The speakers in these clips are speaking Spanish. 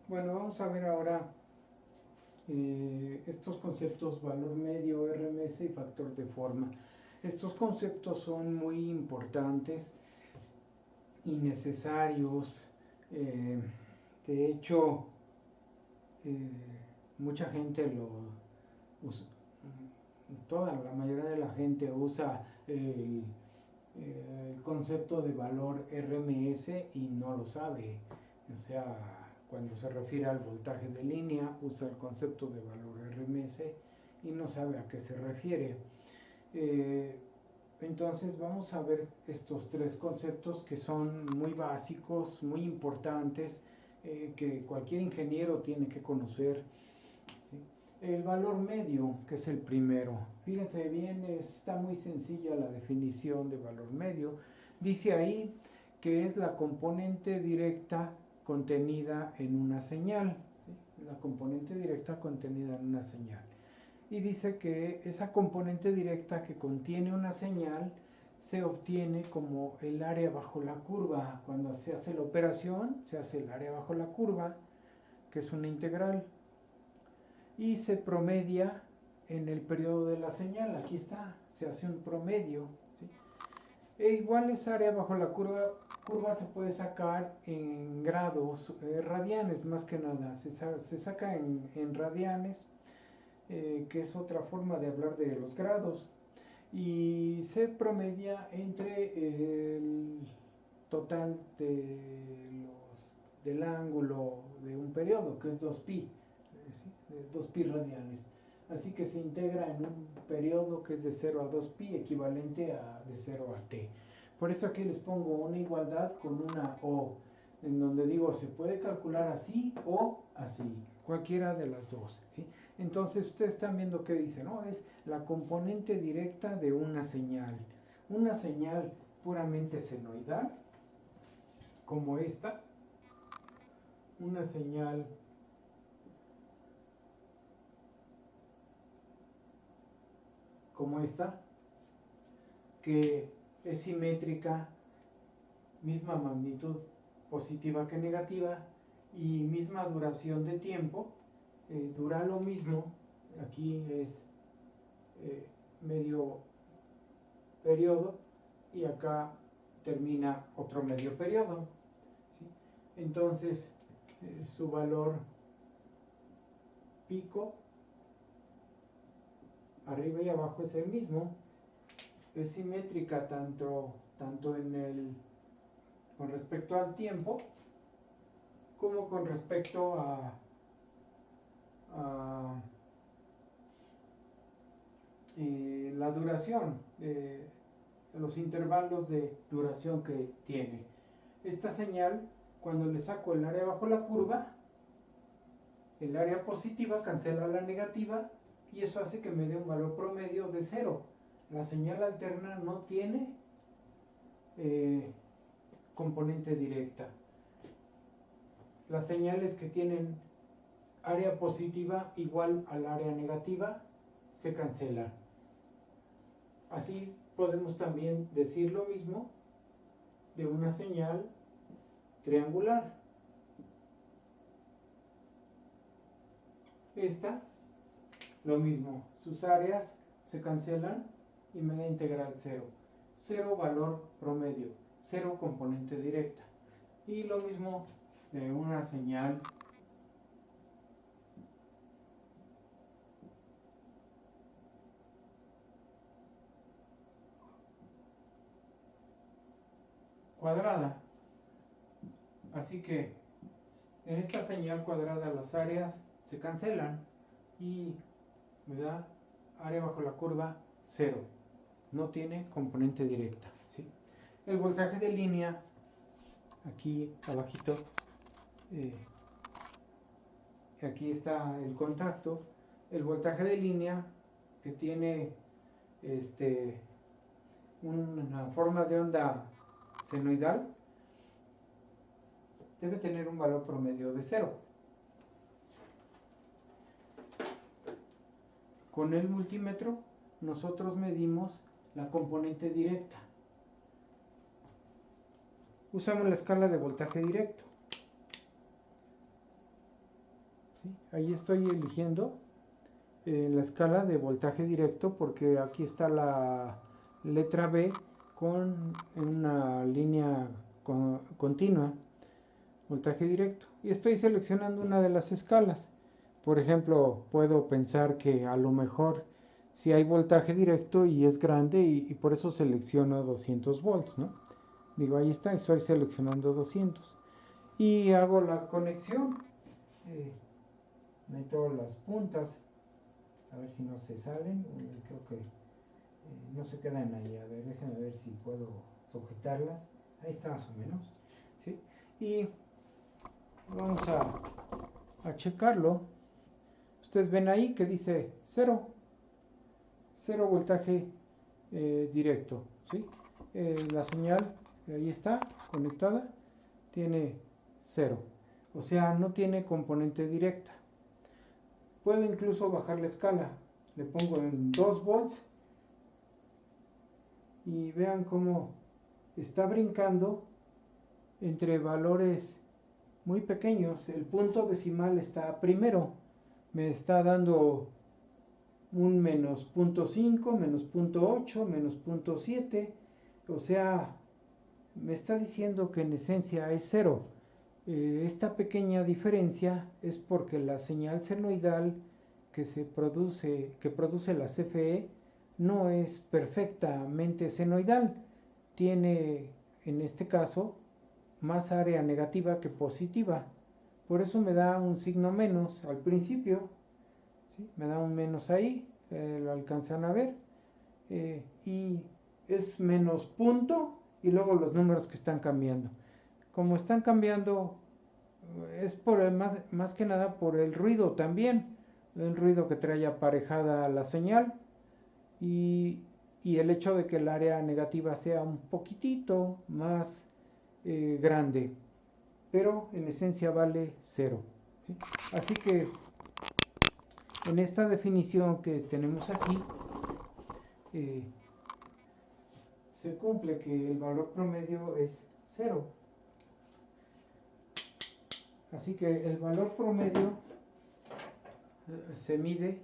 Bueno, vamos a ver ahora estos conceptos valor medio, RMS y factor de forma. Estos conceptos son muy importantes y necesarios. De hecho, eh, mucha gente usa, la mayoría de la gente usa el concepto de valor RMS y no lo sabe. O sea, cuando se refiere al voltaje de línea, usa el concepto de valor RMS y no sabe a qué se refiere. Entonces vamos a ver estos tres conceptos que son muy básicos, muy importantes, que cualquier ingeniero tiene que conocer. ¿Sí? El valor medio, que es el primero. Fíjense bien, está muy sencilla la definición de valor medio. Dice ahí que es la componente directa contenida en una señal. ¿Sí? La componente directa contenida en una señal. Y dice que esa componente directa que contiene una señal se obtiene como el área bajo la curva. Cuando se hace la operación, se hace el área bajo la curva, que es una integral, y se promedia en el periodo de la señal. Aquí está, se hace un promedio. ¿Sí? E igual esa área bajo la curva se puede sacar en grados, radianes más que nada. Se saca en radianes, que es otra forma de hablar de los grados. Y se promedia entre el total del ángulo de un periodo, que es 2pi, 2pi radianes. Así que se integra en un periodo que es de 0 a 2pi, equivalente a de 0 a t. Por eso aquí les pongo una igualdad con una O, en donde digo se puede calcular así o así, cualquiera de las dos. ¿Sí? Entonces ustedes están viendo que dice, ¿no? Es la componente directa de una señal. Una señal puramente senoidal, como esta. Una señal como esta, que es simétrica, misma magnitud positiva que negativa y misma duración de tiempo, dura lo mismo. Aquí es medio periodo y acá termina otro medio periodo. ¿Sí? Entonces su valor pico arriba y abajo es el mismo. Es simétrica tanto con respecto al tiempo como con respecto a la duración, los intervalos de duración que tiene. Esta señal, cuando le saco el área bajo la curva, el área positiva cancela la negativa y eso hace que me dé un valor promedio de 0. La señal alterna no tiene componente directa. Las señales que tienen área positiva igual al área negativa se cancelan. Así podemos también decir lo mismo de una señal triangular. Esta, lo mismo, sus áreas se cancelan y me da integral 0. 0 valor promedio, 0 componente directa. Y lo mismo de una señal cuadrada. Así que en esta señal cuadrada las áreas se cancelan y me da área bajo la curva 0. No tiene componente directa. ¿Sí? El voltaje de línea, aquí abajito, aquí está el contacto. El voltaje de línea, que tiene una forma de onda senoidal, debe tener un valor promedio de 0. Con el multímetro nosotros medimos la componente directa. Usamos la escala de voltaje directo. ¿sí? Ahí estoy eligiendo la escala de voltaje directo porque aquí está la letra B con una línea continua, voltaje directo. Y estoy seleccionando una de las escalas. Por ejemplo, puedo pensar que a lo mejor si hay voltaje directo y es grande y por eso selecciono 200 volts, ¿no? Digo, ahí está, estoy seleccionando 200. Y hago la conexión. Meto las puntas, a ver si no se salen. Creo que no se quedan ahí. A ver, déjenme ver si puedo sujetarlas. Ahí está más o menos. ¿Sí? Y vamos a checarlo. Ustedes ven ahí que dice 0 voltaje directo, ¿sí? La señal ahí está conectada, tiene 0, o sea, no tiene componente directa. Puedo incluso bajar la escala, le pongo en 2 volts y vean cómo está brincando entre valores muy pequeños. El punto decimal está primero, me está dando un menos 0.5, menos 0.8, menos 0.7, o sea, me está diciendo que en esencia es 0. Esta pequeña diferencia es porque la señal senoidal que produce la CFE no es perfectamente senoidal, tiene en este caso más área negativa que positiva, por eso me da un signo menos al principio. ¿Sí? Me da un menos ahí, lo alcanzan a ver, y es menos punto y luego los números que están cambiando. Como están cambiando, es por más que nada por el ruido también, el ruido que trae aparejada la señal y el hecho de que el área negativa sea un poquitito más grande, pero en esencia vale 0. ¿Sí? Así que en esta definición que tenemos aquí, se cumple que el valor promedio es 0. Así que el valor promedio se mide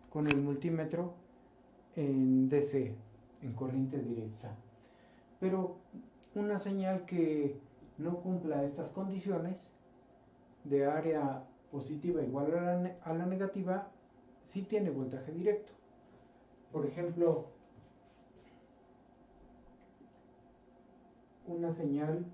con el multímetro en DC, en corriente directa. Pero una señal que no cumpla estas condiciones de área positiva igual a la negativa, sí tiene voltaje directo. Por ejemplo, una señal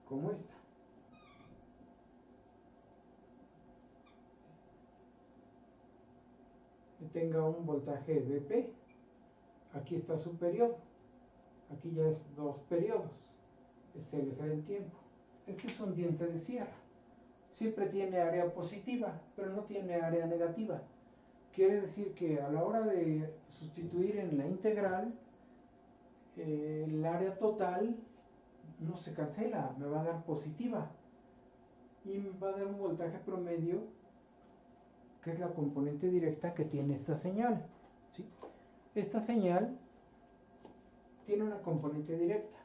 como esta. Que tenga un voltaje BP, aquí está su periodo, aquí ya es 2 periodos, es el eje del tiempo. Este es un diente de sierra, siempre tiene área positiva, pero no tiene área negativa. Quiere decir que a la hora de sustituir en la integral, el área total no se cancela, me va a dar positiva y me va a dar un voltaje promedio que es la componente directa que tiene esta señal. ¿Sí? Esta señal tiene una componente directa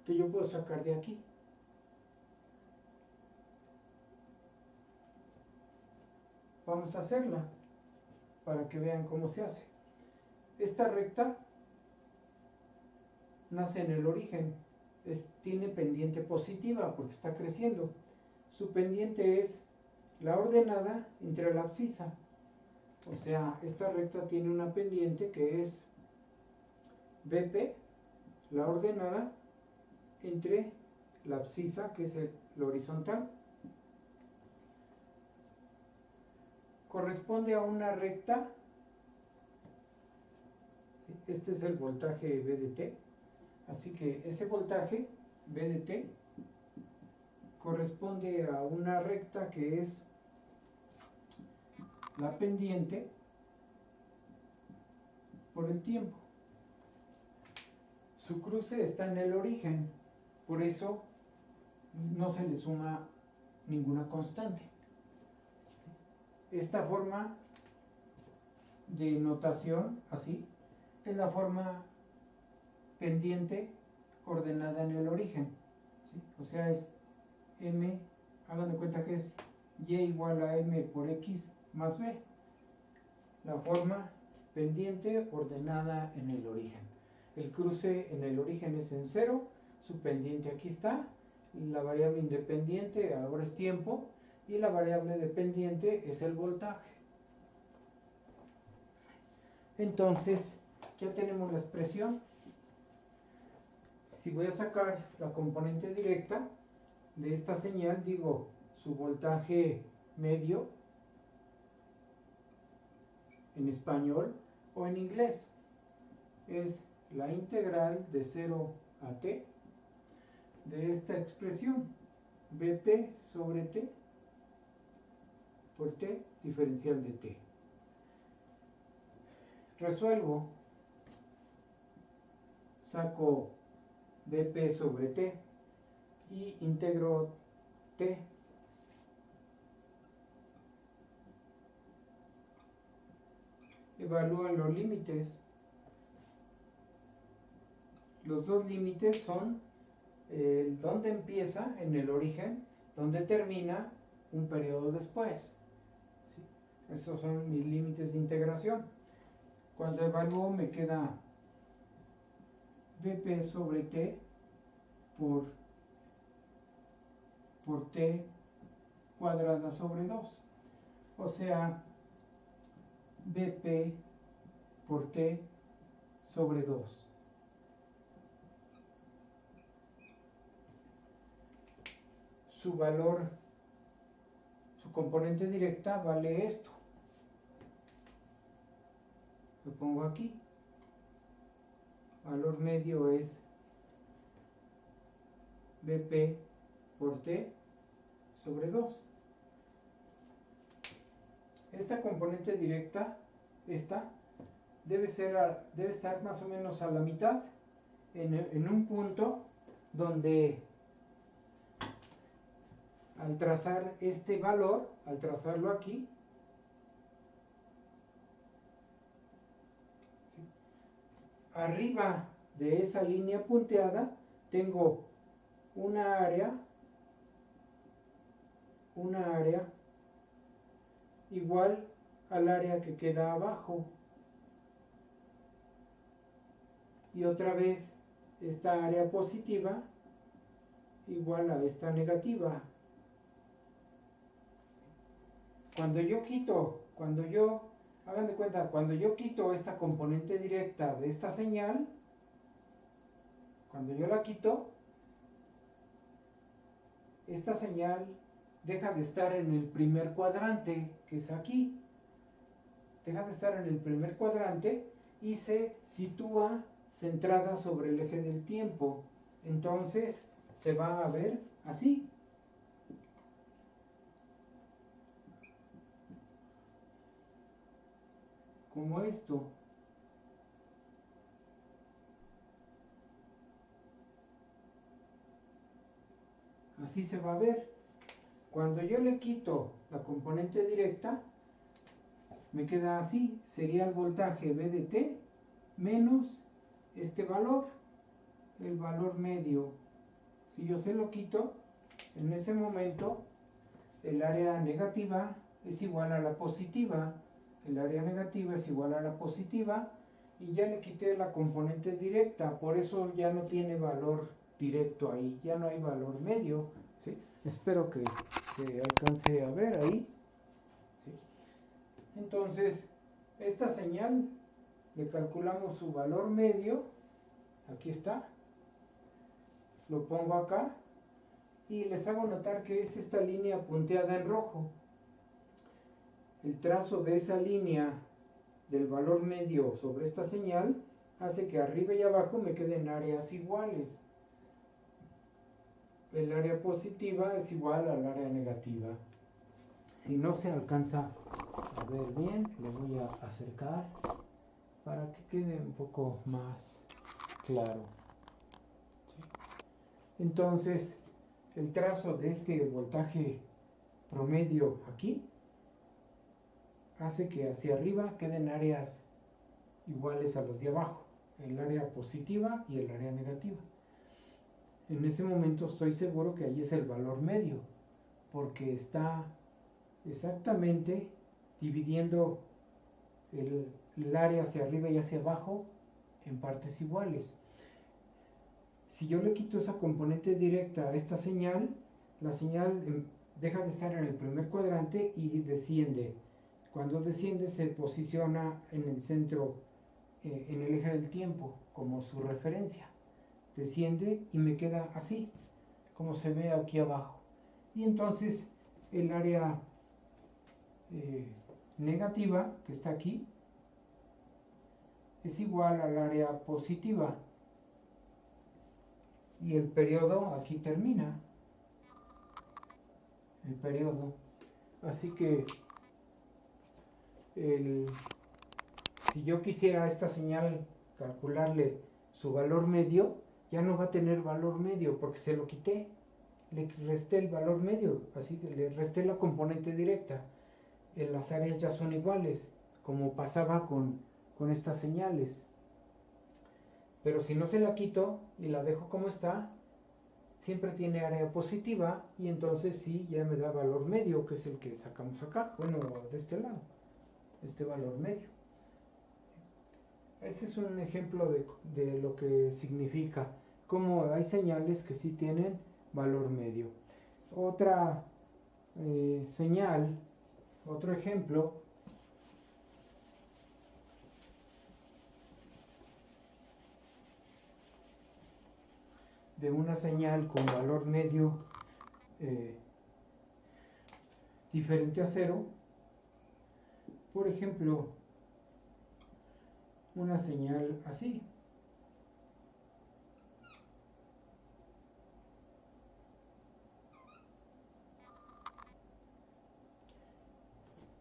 que yo puedo sacar de aquí. Vamos a hacerla para que vean cómo se hace. Esta recta nace en el origen, tiene pendiente positiva porque está creciendo. Su pendiente es la ordenada entre la abscisa. O sea, esta recta tiene una pendiente que es BP, la ordenada, entre la abscisa, que es lo horizontal. Corresponde a una recta. Este es el voltaje VDT. Así que ese voltaje VDT corresponde a una recta que es la pendiente por el tiempo. Su cruce está en el origen, por eso no se le suma ninguna constante. Esta forma de notación, así, es la forma pendiente ordenada en el origen, ¿sí? O sea, es m, hagan de cuenta que es y igual a m por x más b, la forma pendiente ordenada en el origen. El cruce en el origen es en 0, su pendiente aquí está, la variable independiente ahora es tiempo y la variable dependiente es el voltaje. Entonces, ya tenemos la expresión. Si voy a sacar la componente directa de esta señal, digo su voltaje medio en español o en inglés. Es la integral de 0 a t de esta expresión, Vp sobre t por t diferencial de t. Resuelvo, saco Vp sobre t y integro t. Evalúan los límites. Los dos límites son donde empieza en el origen, donde termina un periodo después. ¿Sí? Esos son mis límites de integración. Cuando evalúo me queda Vp sobre t por t cuadrada sobre 2. O sea, Vp por t sobre 2. Su valor, su componente directa vale esto. Lo pongo aquí. Valor medio es Vp por t sobre 2. Esta componente directa, debe estar más o menos a la mitad, en un punto donde al trazar este valor, al trazarlo aquí, ¿sí? Arriba de esa línea punteada tengo una área igual al área que queda abajo, y otra vez esta área positiva igual a esta negativa. Hagan de cuenta, cuando yo quito esta componente directa de esta señal, cuando yo la quito, esta señal deja de estar en el primer cuadrante, que es aquí. Deja de estar en el primer cuadrante y se sitúa centrada sobre el eje del tiempo. Entonces se va a ver así. Como esto. Así se va a ver. Cuando yo le quito la componente directa, me queda así. Sería el voltaje V de t menos este valor, el valor medio. Si yo se lo quito, en ese momento el área negativa es igual a la positiva. El área negativa es igual a la positiva y ya le quité la componente directa, por eso ya no tiene valor directo ahí, ya no hay valor medio, ¿sí? Espero que se alcance a ver ahí, ¿sí? Entonces, esta señal le calculamos su valor medio, aquí está, lo pongo acá y les hago notar que es esta línea punteada en rojo. El trazo de esa línea del valor medio sobre esta señal hace que arriba y abajo me queden áreas iguales. El área positiva es igual al área negativa. Si no se alcanza a ver bien, le voy a acercar para que quede un poco más claro. ¿Sí? Entonces, el trazo de este voltaje promedio aquí hace que hacia arriba queden áreas iguales a las de abajo, el área positiva y el área negativa. En ese momento estoy seguro que ahí es el valor medio, porque está exactamente dividiendo el área hacia arriba y hacia abajo en partes iguales. Si yo le quito esa componente directa a esta señal, la señal deja de estar en el primer cuadrante y desciende. Cuando desciende se posiciona en el centro, en el eje del tiempo, como su referencia. Desciende y me queda así, como se ve aquí abajo. Y entonces el área negativa, que está aquí, es igual al área positiva. Y el periodo aquí termina. El periodo. Así que si yo quisiera a esta señal calcularle su valor medio, ya no va a tener valor medio porque se lo quité, le resté el valor medio, así que le resté la componente directa. Las áreas ya son iguales, como pasaba con estas señales. Pero si no se la quito y la dejo como está, siempre tiene área positiva y entonces sí, ya me da valor medio, que es el que sacamos acá, bueno, de este lado, este valor medio. Este es un ejemplo de lo que significa, cómo hay señales que sí tienen valor medio. Otra señal, otro ejemplo, de una señal con valor medio diferente a cero. Por ejemplo, una señal así.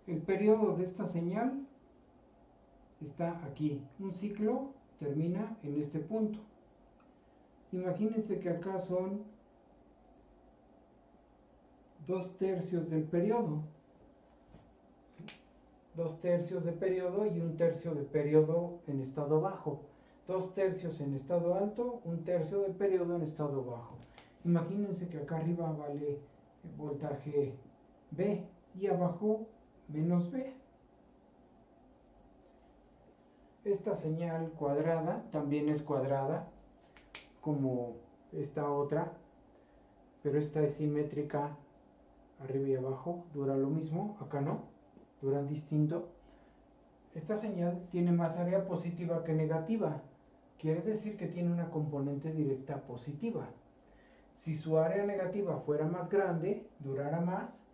El periodo de esta señal está aquí. Un ciclo termina en este punto. Imagínense que acá son 2/3 del periodo. 2/3 de periodo y 1/3 de periodo en estado bajo. 2/3 en estado alto, 1/3 de periodo en estado bajo. Imagínense que acá arriba vale voltaje B y abajo menos B. Esta señal cuadrada también es cuadrada como esta otra, pero esta es simétrica arriba y abajo, dura lo mismo, acá no, duran distinto. Esta señal tiene más área positiva que negativa, quiere decir que tiene una componente directa positiva. Si su área negativa fuera más grande, durara más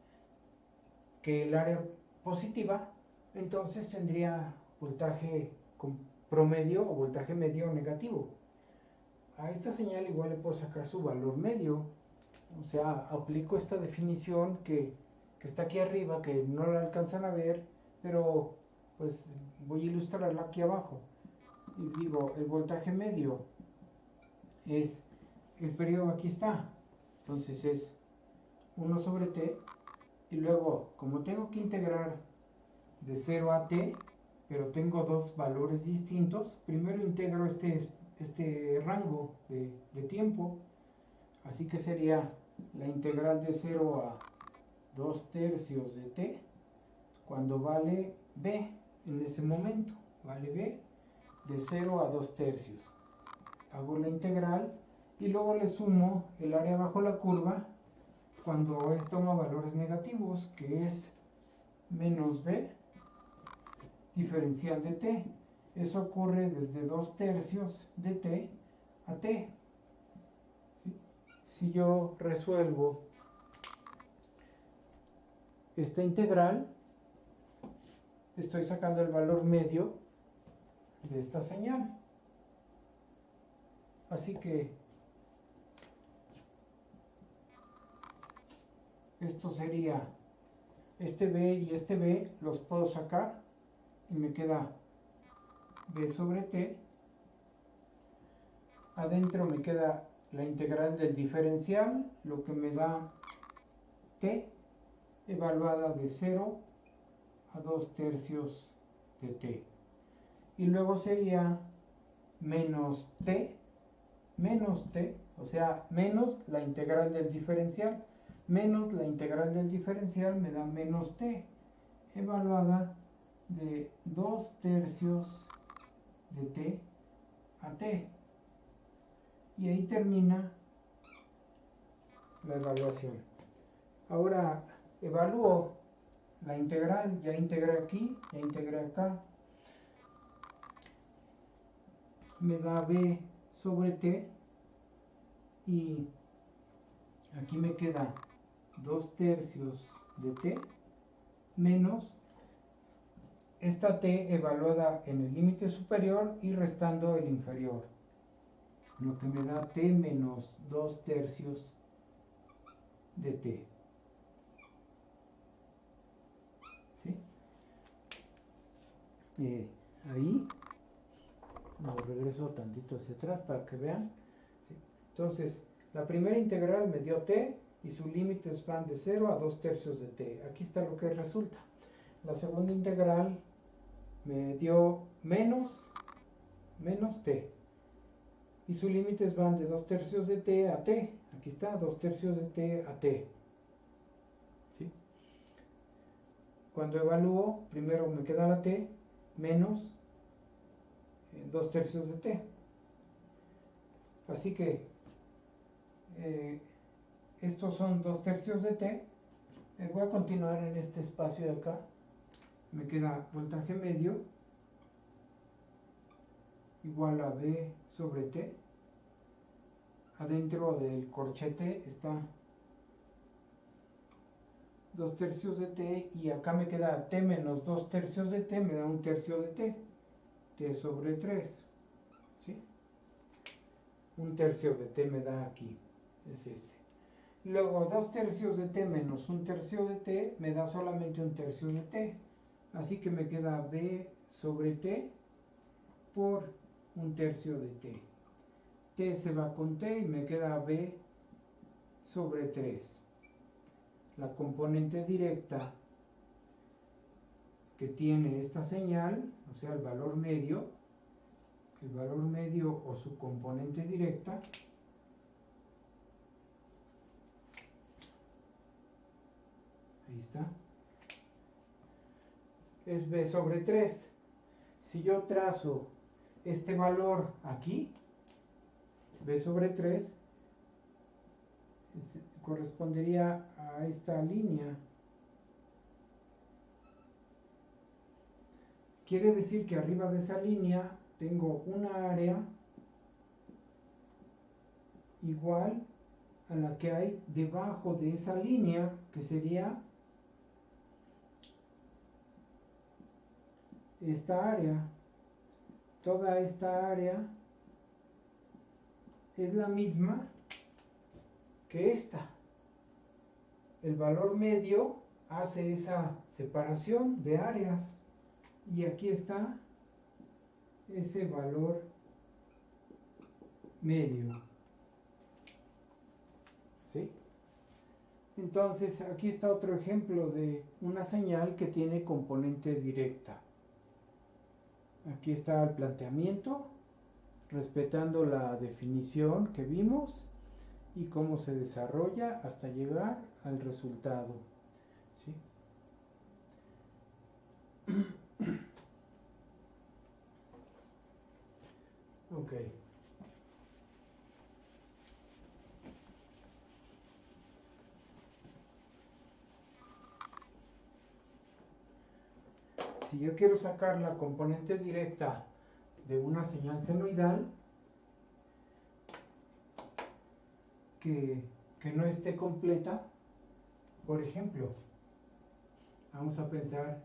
que el área positiva, entonces tendría voltaje promedio o voltaje medio negativo. A esta señal igual le puedo sacar su valor medio, o sea, aplico esta definición que está aquí arriba, que no la alcanzan a ver, pero pues voy a ilustrarla aquí abajo. Y digo, el voltaje medio es, el periodo aquí está, entonces es 1 sobre t, y luego, como tengo que integrar de 0 a t, pero tengo dos valores distintos, primero integro este rango de tiempo, así que sería la integral de 0 a 2/3 de t, cuando vale b en ese momento, vale b de 0 a 2/3. Hago la integral y luego le sumo el área bajo la curva cuando toma valores negativos, que es menos b diferencial de t. Eso ocurre desde 2/3 de t a t. ¿Sí? Si yo resuelvo esta integral, estoy sacando el valor medio de esta señal. Así que esto sería este b y este b, los puedo sacar y me queda b sobre t. Adentro me queda la integral del diferencial, lo que me da t evaluada de 0 a 2/3 de t. y luego sería menos t, o sea, menos la integral del diferencial. Menos la integral del diferencial me da menos t, evaluada de 2/3 de t a t. Y ahí termina la evaluación. Ahora evalúo la integral, ya integré aquí, ya integré acá. Me da b sobre t y aquí me queda 2/3 de t menos esta t evaluada en el límite superior y restando el inferior, lo que me da t menos 2/3 de t. ¿Sí? Ahí lo regreso tantito hacia atrás para que vean. ¿Sí? Entonces, la primera integral me dio t y sus límites van de 0 a 2/3 de t. Aquí está lo que resulta. La segunda integral me dio menos t y sus límites van de 2/3 de t a t. Aquí está, 2/3 de t a t. ¿Sí? Cuando evalúo, primero me queda la t menos 2/3 de t. Así que estos son 2/3 de t. Voy a continuar en este espacio de acá. Me queda voltaje medio igual a b sobre t. Adentro del corchete está 2/3 de t y acá me queda t menos 2/3 de t, me da 1/3 de t. T sobre 3. ¿Sí? 1/3 de t me da aquí. Es este. Luego 2/3 de t menos 1/3 de t me da solamente 1/3 de t. Así que me queda b sobre t por 1/3 de t. T se va con t y me queda b sobre 3. La componente directa que tiene esta señal, o sea, el valor medio o su componente directa, ahí está, es b sobre 3. Si yo trazo este valor aquí, b sobre 3, correspondería a esta línea. Quiere decir que arriba de esa línea tengo una área igual a la que hay debajo de esa línea, que sería esta área. Toda esta área es la misma que esta. El valor medio hace esa separación de áreas y aquí está ese valor medio. ¿Sí? Entonces aquí está otro ejemplo de una señal que tiene componente directa. Aquí está el planteamiento, respetando la definición que vimos y cómo se desarrolla hasta llegar al resultado. ¿Sí? Ok. Si yo quiero sacar la componente directa de una señal senoidal que no esté completa, por ejemplo, vamos a pensar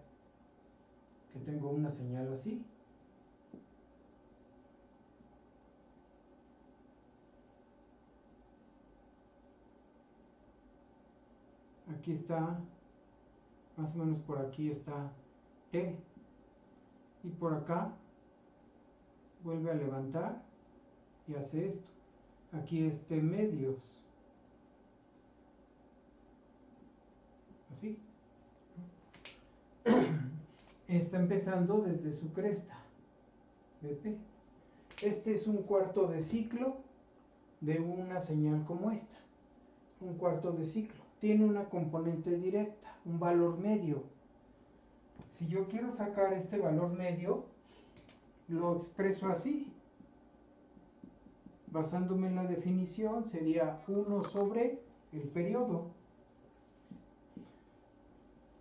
que tengo una señal así. Aquí está, más o menos por aquí está T. Y por acá vuelve a levantar y hace esto. Aquí es T medios. Así. Está empezando desde su cresta. BP. Este es un cuarto de ciclo de una señal como esta. Un cuarto de ciclo. Tiene una componente directa, un valor medio. Si yo quiero sacar este valor medio, lo expreso así. Basándome en la definición, sería 1 sobre el periodo.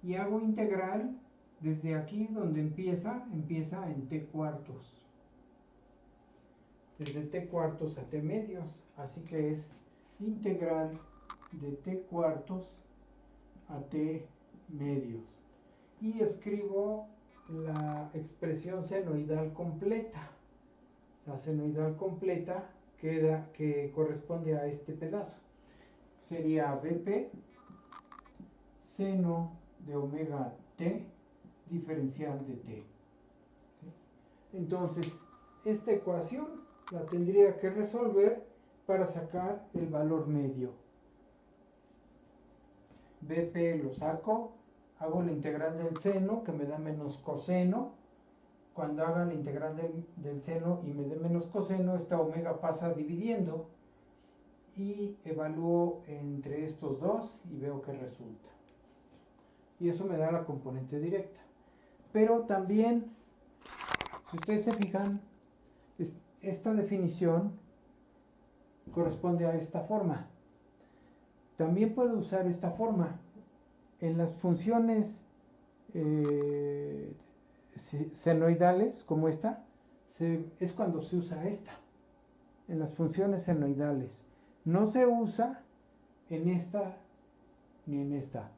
Y hago integral desde aquí donde empieza en t cuartos. Desde t cuartos a t medios. Así que es integral de t cuartos a t medios. Y escribo la expresión senoidal completa. La senoidal completa que corresponde a este pedazo. Sería BP seno de omega t diferencial de t. Entonces, esta ecuación la tendría que resolver para sacar el valor medio. BP lo saco, hago la integral del seno que me da menos coseno. Cuando haga la integral del seno y me dé menos coseno, esta omega pasa dividiendo y evalúo entre estos dos y veo que resulta. Y eso me da la componente directa. Pero también, si ustedes se fijan, esta definición corresponde a esta forma. También puedo usar esta forma. En las funciones senoidales, como esta, es cuando se usa esta. En las funciones senoidales. No se usa en esta ni en esta.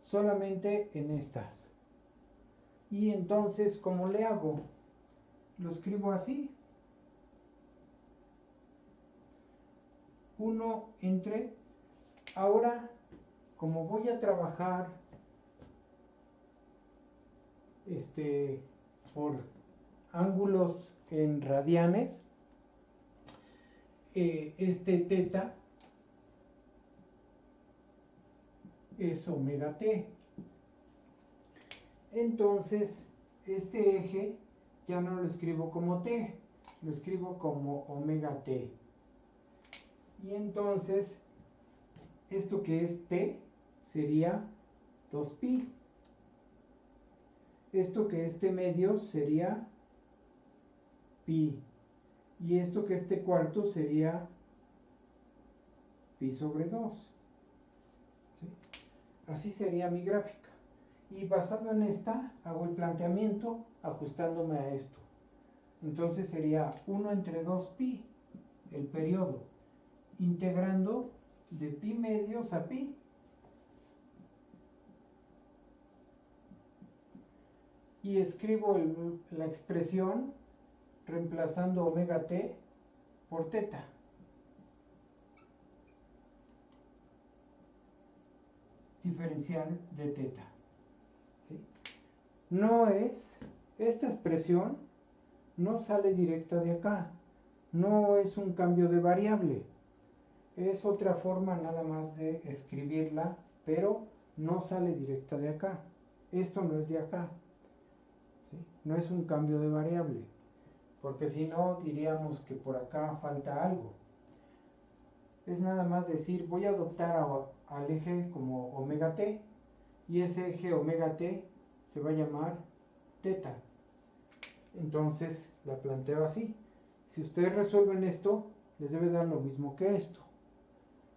Solamente en estas. Y entonces, ¿cómo le hago? Lo escribo así. 1 entre... Ahora, como voy a trabajar por ángulos en radianes, este teta es omega t. Entonces, este eje ya no lo escribo como t, lo escribo como omega t. Y entonces, esto que es t sería 2pi. Esto que es t medios sería pi. Y esto que es t cuarto sería pi sobre 2. ¿Sí? Así sería mi gráfica. Y basado en esta, hago el planteamiento ajustándome a esto. Entonces sería 1 entre 2pi, el periodo, integrando de pi medios a pi. Y escribo la expresión reemplazando omega t por teta. Diferencial de teta. ¿Sí? No es, esta expresión no sale directa de acá. No es un cambio de variable. Es otra forma nada más de escribirla, pero no sale directa de acá. Esto no es de acá. ¿Sí? No es un cambio de variable, porque si no diríamos que por acá falta algo. Es nada más decir, voy a adoptar al eje como omega t, y ese eje omega t se va a llamar teta. Entonces la planteo así. Si ustedes resuelven esto, les debe dar lo mismo que esto,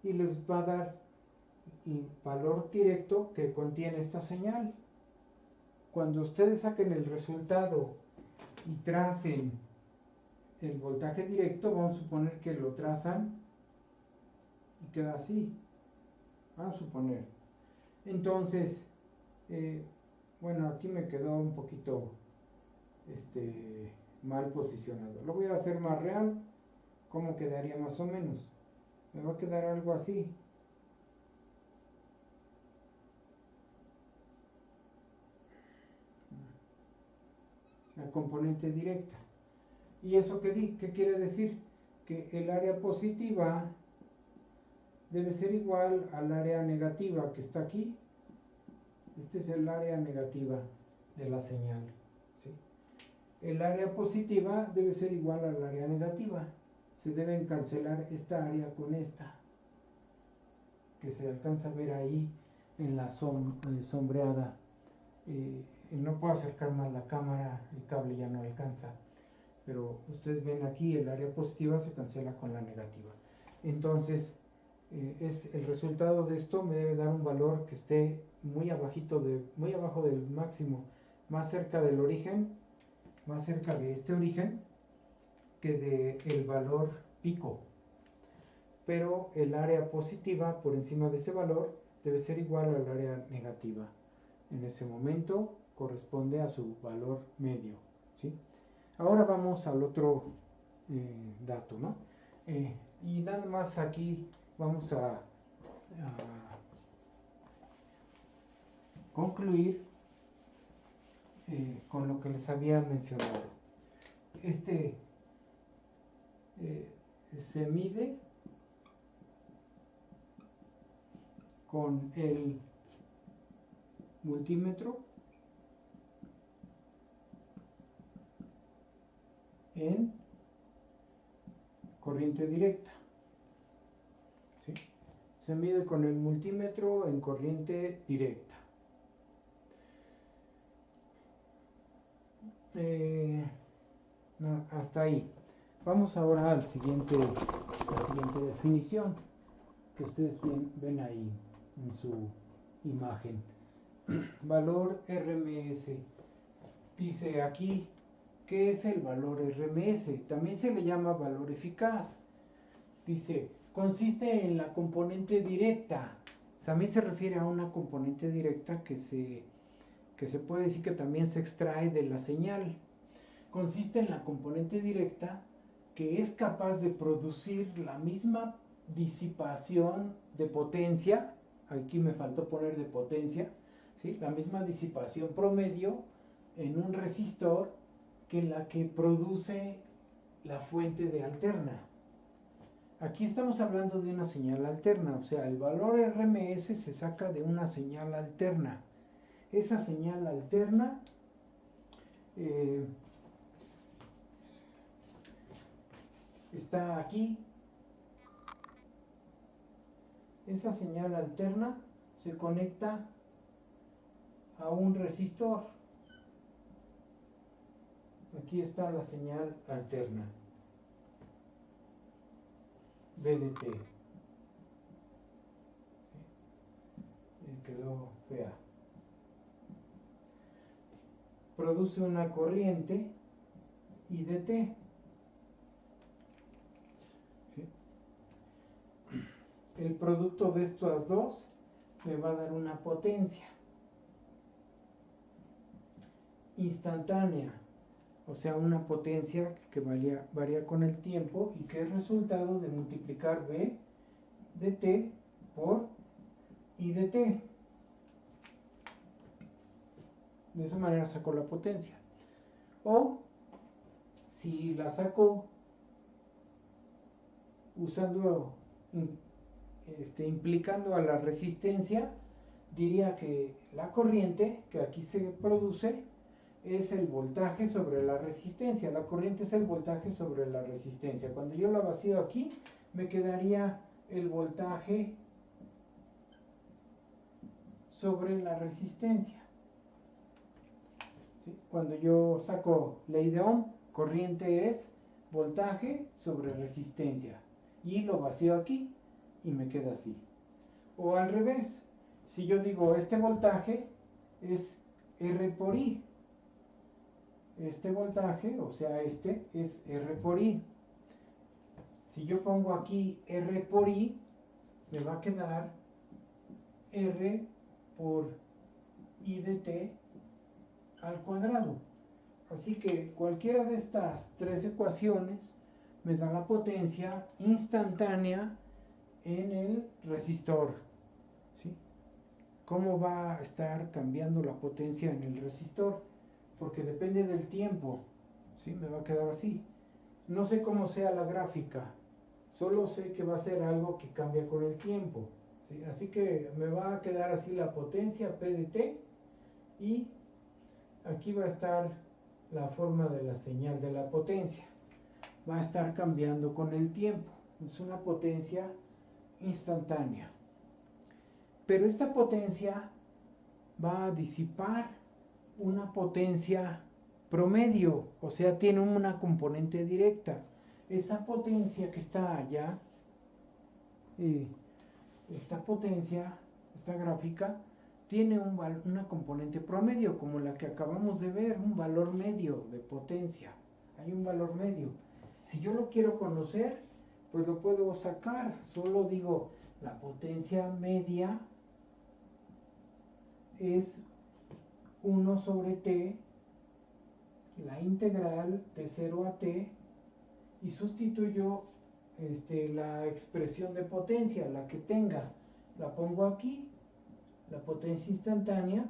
y les va a dar el valor directo que contiene esta señal. Cuando ustedes saquen el resultado y tracen el voltaje directo, vamos a suponer que lo trazan y queda así. Vamos a suponer. Entonces, bueno, aquí me quedó un poquito mal posicionado. Lo voy a hacer más real. ¿Cómo quedaría más o menos? Me va a quedar algo así. La componente directa. ¿Y eso qué quiere decir? Que el área positiva debe ser igual al área negativa que está aquí. Este es el área negativa de la señal. ¿Sí? el área positiva debe ser igual al área negativa. Se deben cancelar esta área con esta, que se alcanza a ver ahí en la sombreada. No puedo acercar más la cámara, el cable ya no alcanza, pero ustedes ven aquí el área positiva se cancela con la negativa. Entonces el resultado de esto me debe dar un valor que esté muy abajo del máximo, más cerca del origen, más cerca de este origen que del valor pico. Pero el área positiva por encima de ese valor debe ser igual al área negativa. En ese momento corresponde a su valor medio, ¿sí? Ahora vamos al otro dato, ¿no? Y nada más aquí vamos a concluir con lo que les había mencionado. Se mide con el multímetro en corriente directa, ¿sí? Se mide con el multímetro en corriente directa. No, hasta ahí. Vamos ahora a la siguiente definición que ustedes ven ahí en su imagen. Valor RMS. Dice aquí, ¿qué es el valor RMS? También se le llama valor eficaz. Dice, consiste en la componente directa. También se refiere a una componente directa que se puede decir que también se extrae de la señal. Consiste en la componente directa que es capaz de producir la misma disipación de potencia, aquí me faltó poner de potencia, ¿sí? La misma disipación promedio en un resistor que la que produce la fuente de alterna. Aquí estamos hablando de una señal alterna, o sea, el valor RMS se saca de una señal alterna. Esa señal alterna está aquí. Esa señal alterna se conecta a un resistor. Aquí está la señal alterna, VDT. Quedó fea. Produce una corriente IDT. ¿Sí? El producto de estas dos me va a dar una potencia instantánea, o sea, una potencia que varía con el tiempo y que es resultado de multiplicar V de T por I de T. De esa manera saco la potencia. O si la saco usando, implicando a la resistencia, diría que la corriente que aquí se produce es el voltaje sobre la resistencia. La corriente es el voltaje sobre la resistencia. Cuando yo la vacío aquí, me quedaría el voltaje sobre la resistencia. ¿Sí? Cuando yo saco ley de Ohm, corriente es voltaje sobre resistencia. Y lo vacío aquí y me queda así. O al revés, si yo digo este voltaje es R por I. Este voltaje, o sea, este es R por I. Si yo pongo aquí R por I, me va a quedar R por I de T al cuadrado. Así que cualquiera de estas tres ecuaciones me da la potencia instantánea en el resistor. ¿Sí? ¿Cómo va a estar cambiando la potencia en el resistor? Porque depende del tiempo, ¿sí? Me va a quedar así. No sé cómo sea la gráfica, solo sé que va a ser algo que cambia con el tiempo, ¿sí? Así que me va a quedar así la potencia P de T y aquí va a estar la forma de la señal de la potencia. Va a estar cambiando con el tiempo. Es una potencia instantánea. Pero esta potencia va a disipar una potencia promedio, o sea, tiene una componente directa. Esa potencia que está allá, esta potencia, esta gráfica, tiene una componente promedio, como la que acabamos de ver, un valor medio de potencia. Hay un valor medio. Si yo lo quiero conocer, pues lo puedo sacar. Solo digo, la potencia media es 1 sobre t, la integral de 0 a t, y sustituyo la expresión de potencia, la que tenga, la pongo aquí, la potencia instantánea,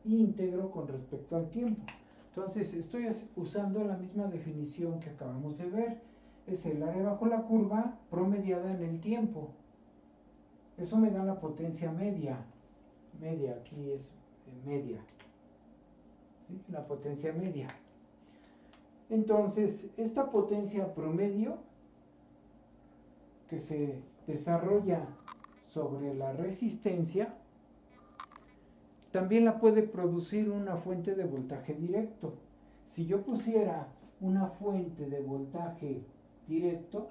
y integro con respecto al tiempo. Entonces estoy usando la misma definición que acabamos de ver. Es el área bajo la curva promediada en el tiempo. Eso me da la potencia media. Media, aquí es media. ¿Sí? La potencia media. Entonces, esta potencia promedio que se desarrolla sobre la resistencia, también la puede producir una fuente de voltaje directo. Si yo pusiera una fuente de voltaje directo,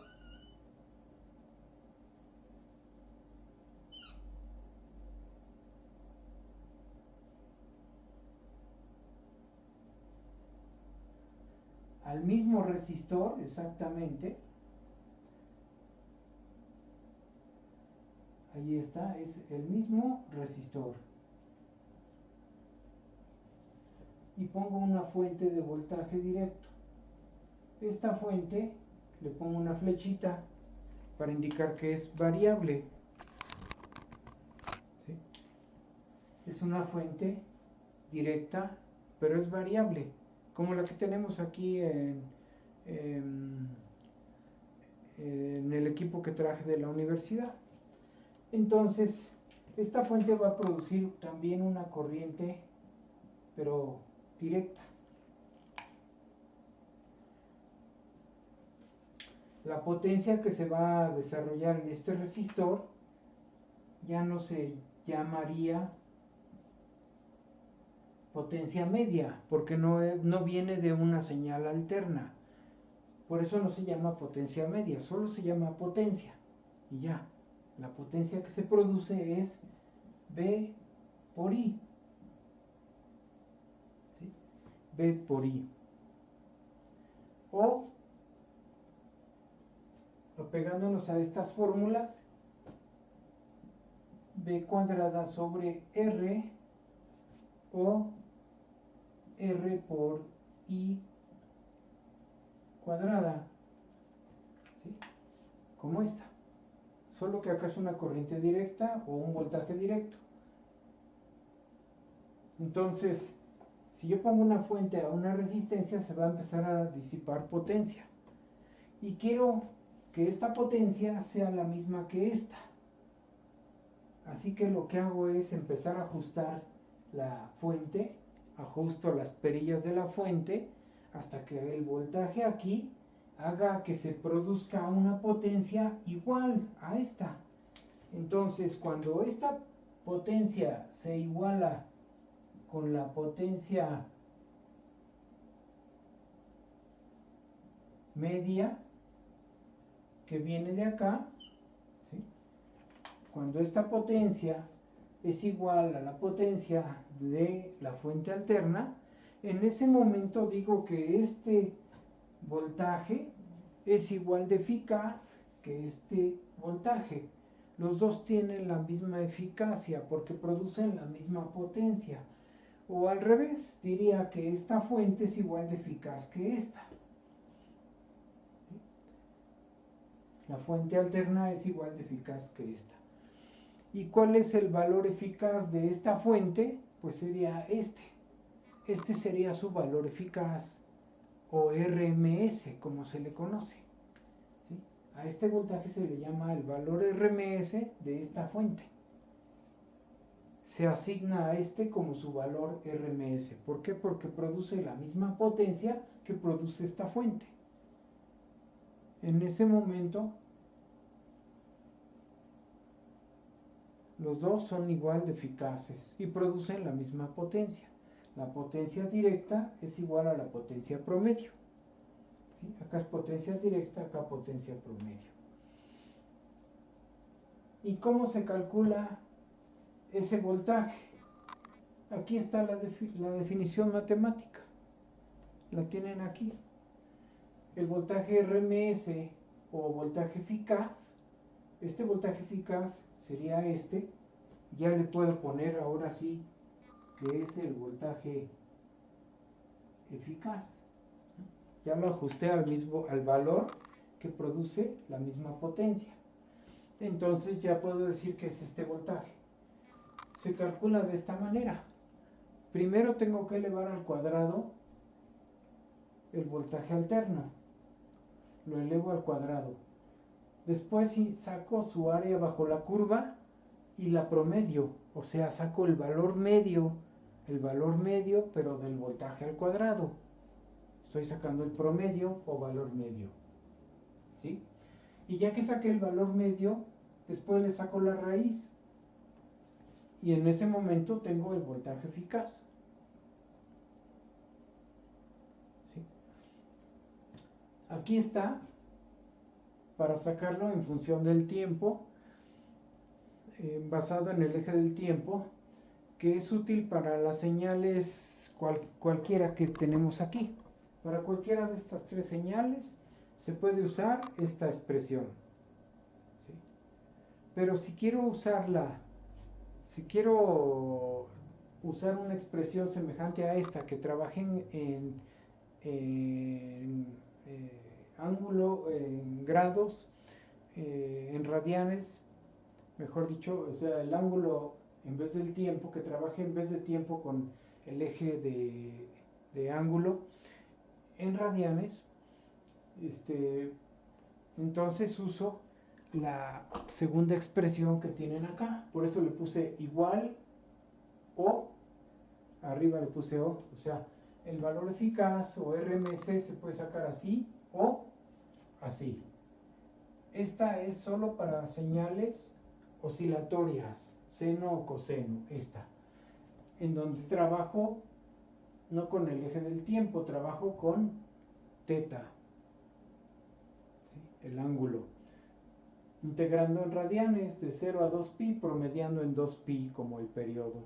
al mismo resistor, exactamente, ahí está, es el mismo resistor, y pongo una fuente de voltaje directo. Esta fuente le pongo una flechita para indicar que es variable. ¿Sí? Es una fuente directa, pero es variable, como la que tenemos aquí en el equipo que traje de la universidad. Entonces, esta fuente va a producir también una corriente, pero directa. La potencia que se va a desarrollar en este resistor ya no se llamaría potencia media, porque no viene de una señal alterna. Por eso no se llama potencia media, solo se llama potencia. Y ya, la potencia que se produce es B por I. ¿Sí? B por I. O pegándonos a estas fórmulas, B cuadrada sobre R, o R por I cuadrada, ¿sí? Como esta, solo que acá es una corriente directa o un voltaje directo. Entonces, si yo pongo una fuente a una resistencia, se va a empezar a disipar potencia, y quiero que esta potencia sea la misma que esta. Así que lo que hago es empezar a ajustar la fuente, ajusto las perillas de la fuente hasta que el voltaje aquí haga que se produzca una potencia igual a esta. Entonces, cuando esta potencia se iguala con la potencia media que viene de acá, ¿sí? Cuando esta potencia es igual a la potencia de la fuente alterna, en ese momento digo que este voltaje es igual de eficaz que este voltaje. Los dos tienen la misma eficacia porque producen la misma potencia. O al revés, diría que esta fuente es igual de eficaz que esta. La fuente alterna es igual de eficaz que esta. ¿Y cuál es el valor eficaz de esta fuente? Pues sería este. Este sería su valor eficaz, o RMS, como se le conoce. ¿Sí? A este voltaje se le llama el valor RMS de esta fuente. se asigna a este como su valor RMS. ¿Por qué? Porque produce la misma potencia que produce esta fuente. En ese momento, los dos son igual de eficaces y producen la misma potencia. La potencia directa es igual a la potencia promedio. ¿Sí? Acá es potencia directa, acá potencia promedio. ¿Y cómo se calcula ese voltaje? Aquí está la definición matemática. La tienen aquí. El voltaje RMS o voltaje eficaz, este voltaje eficaz sería este. Ya le puedo poner ahora sí que es el voltaje eficaz. Ya lo ajusté al valor que produce la misma potencia. Entonces ya puedo decir que es este voltaje. Se calcula de esta manera. Primero tengo que elevar al cuadrado el voltaje alterno. Lo elevo al cuadrado. Después saco su área bajo la curva y la promedio. O sea, saco el valor medio pero del voltaje al cuadrado. Estoy sacando el promedio o valor medio. ¿Sí? Y ya que saqué el valor medio, después le saco la raíz. Y en ese momento tengo el voltaje eficaz. ¿Sí? Aquí está, para sacarlo en función del tiempo, basado en el eje del tiempo, que es útil para las señales cualquiera que tenemos aquí. Para cualquiera de estas tres señales se puede usar esta expresión. ¿Sí? Pero si quiero usar una expresión semejante a esta, que trabaje en ángulo, en grados, en radianes, mejor dicho, o sea, el ángulo en vez del tiempo, que trabaje en vez de tiempo con el eje de ángulo en radianes, entonces uso la segunda expresión que tienen acá. Por eso le puse igual o, arriba le puse o sea, el valor eficaz o RMS se puede sacar así o así. Esta es solo para señales oscilatorias, seno o coseno, esta, en donde trabajo no con el eje del tiempo, trabajo con teta, ¿sí? El ángulo, integrando en radianes de 0 a 2pi, promediando en 2pi como el periodo.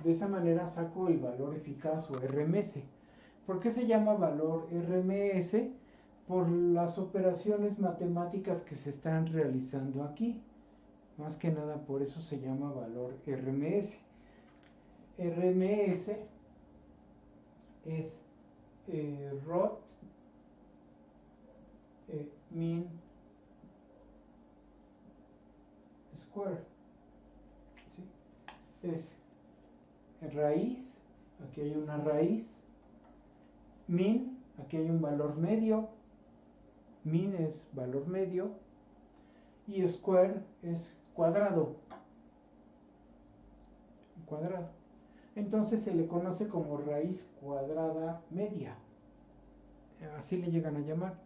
De esa manera saco el valor eficaz o RMS. ¿Por qué se llama valor RMS? Por las operaciones matemáticas que se están realizando aquí. Más que nada por eso se llama valor RMS. RMS es Rod mean square. ¿Sí? Es raíz, aquí hay una raíz. Mean, aquí hay un valor medio. Mean es valor medio. Y square es cuadrado. Cuadrado. Entonces se le conoce como raíz cuadrada media. Así le llegan a llamar.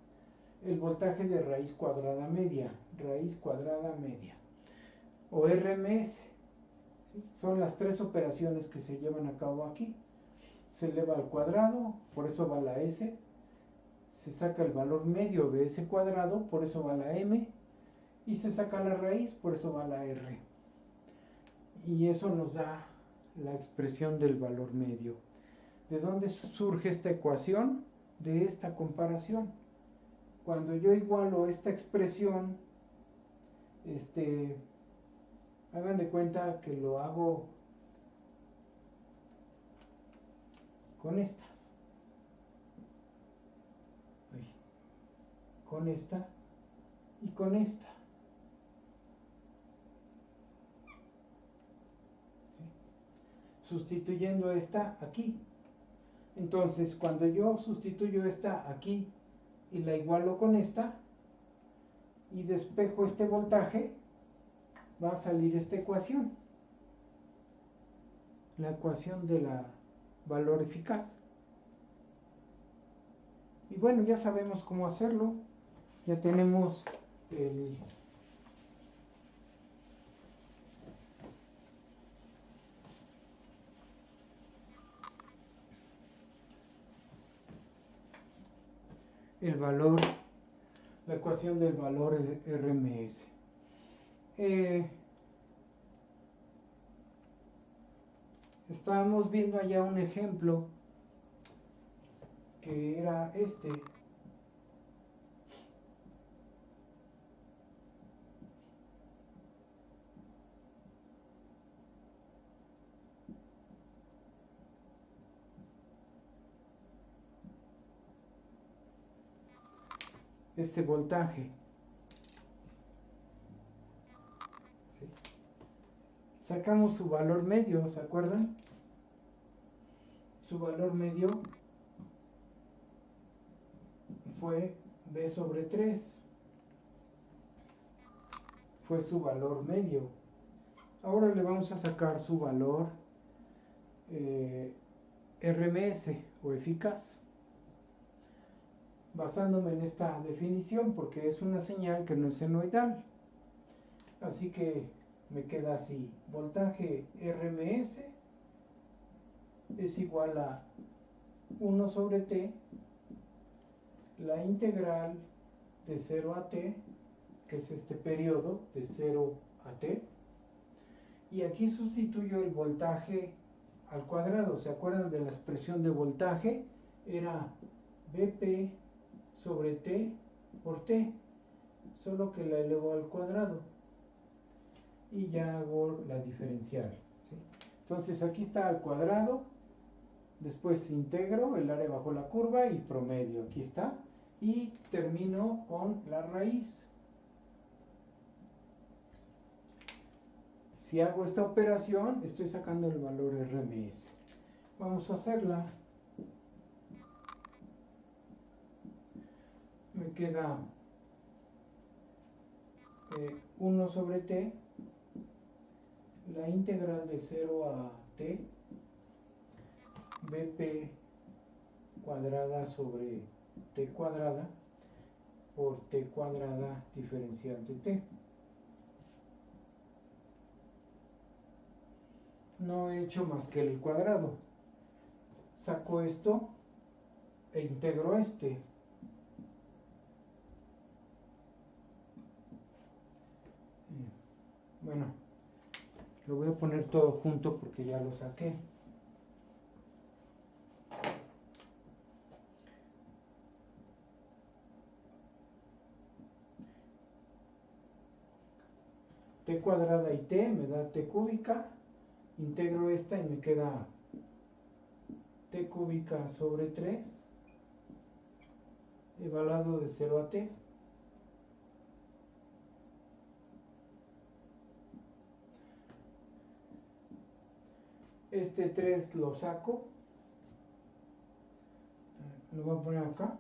El voltaje de raíz cuadrada media. Raíz cuadrada media. O RMS. ¿Sí? Son las tres operaciones que se llevan a cabo aquí. Se eleva al cuadrado, por eso va la S. Se saca el valor medio de ese cuadrado, por eso va la M. Y se saca la raíz, por eso va la R. Y eso nos da la expresión del valor medio. ¿De dónde surge esta ecuación? De esta comparación. Cuando yo igualo esta expresión, hagan de cuenta que lo hago con esta. Con esta y con esta. ¿Sí? Sustituyendo esta aquí. Entonces, cuando yo sustituyo esta aquí y la igualo con esta y despejo este voltaje, va a salir esta ecuación, la ecuación de la valor eficaz. Y bueno, ya sabemos cómo hacerlo, ya tenemos el valor, la ecuación del valor RMS. Estábamos viendo allá un ejemplo que era este. Este voltaje. ¿Sí? Sacamos su valor medio, ¿se acuerdan? Su valor medio fue B sobre 3. Fue su valor medio. Ahora le vamos a sacar su valor RMS o eficaz, basándome en esta definición porque es una señal que no es senoidal. Así que me queda así: voltaje RMS es igual a 1 sobre T, la integral de 0 a T, que es este periodo de 0 a T, y aquí sustituyo el voltaje al cuadrado. ¿Se acuerdan de la expresión de voltaje? Era BP sobre T por T, solo que la elevo al cuadrado y ya hago la diferencial, ¿sí? Entonces aquí está al cuadrado, después integro el área bajo la curva y promedio, aquí está, y termino con la raíz. Si hago esta operación, estoy sacando el valor RMS. Vamos a hacerla. Me queda 1 sobre T, la integral de 0 a T, BP cuadrada sobre T cuadrada por T cuadrada diferencial de T. No he hecho más que el cuadrado. Saco esto e integro este. Bueno, lo voy a poner todo junto porque ya lo saqué. T cuadrada y T me da T cúbica. Integro esta y me queda T cúbica sobre 3 evaluado de 0 a T. Este 3 lo saco, lo voy a poner acá.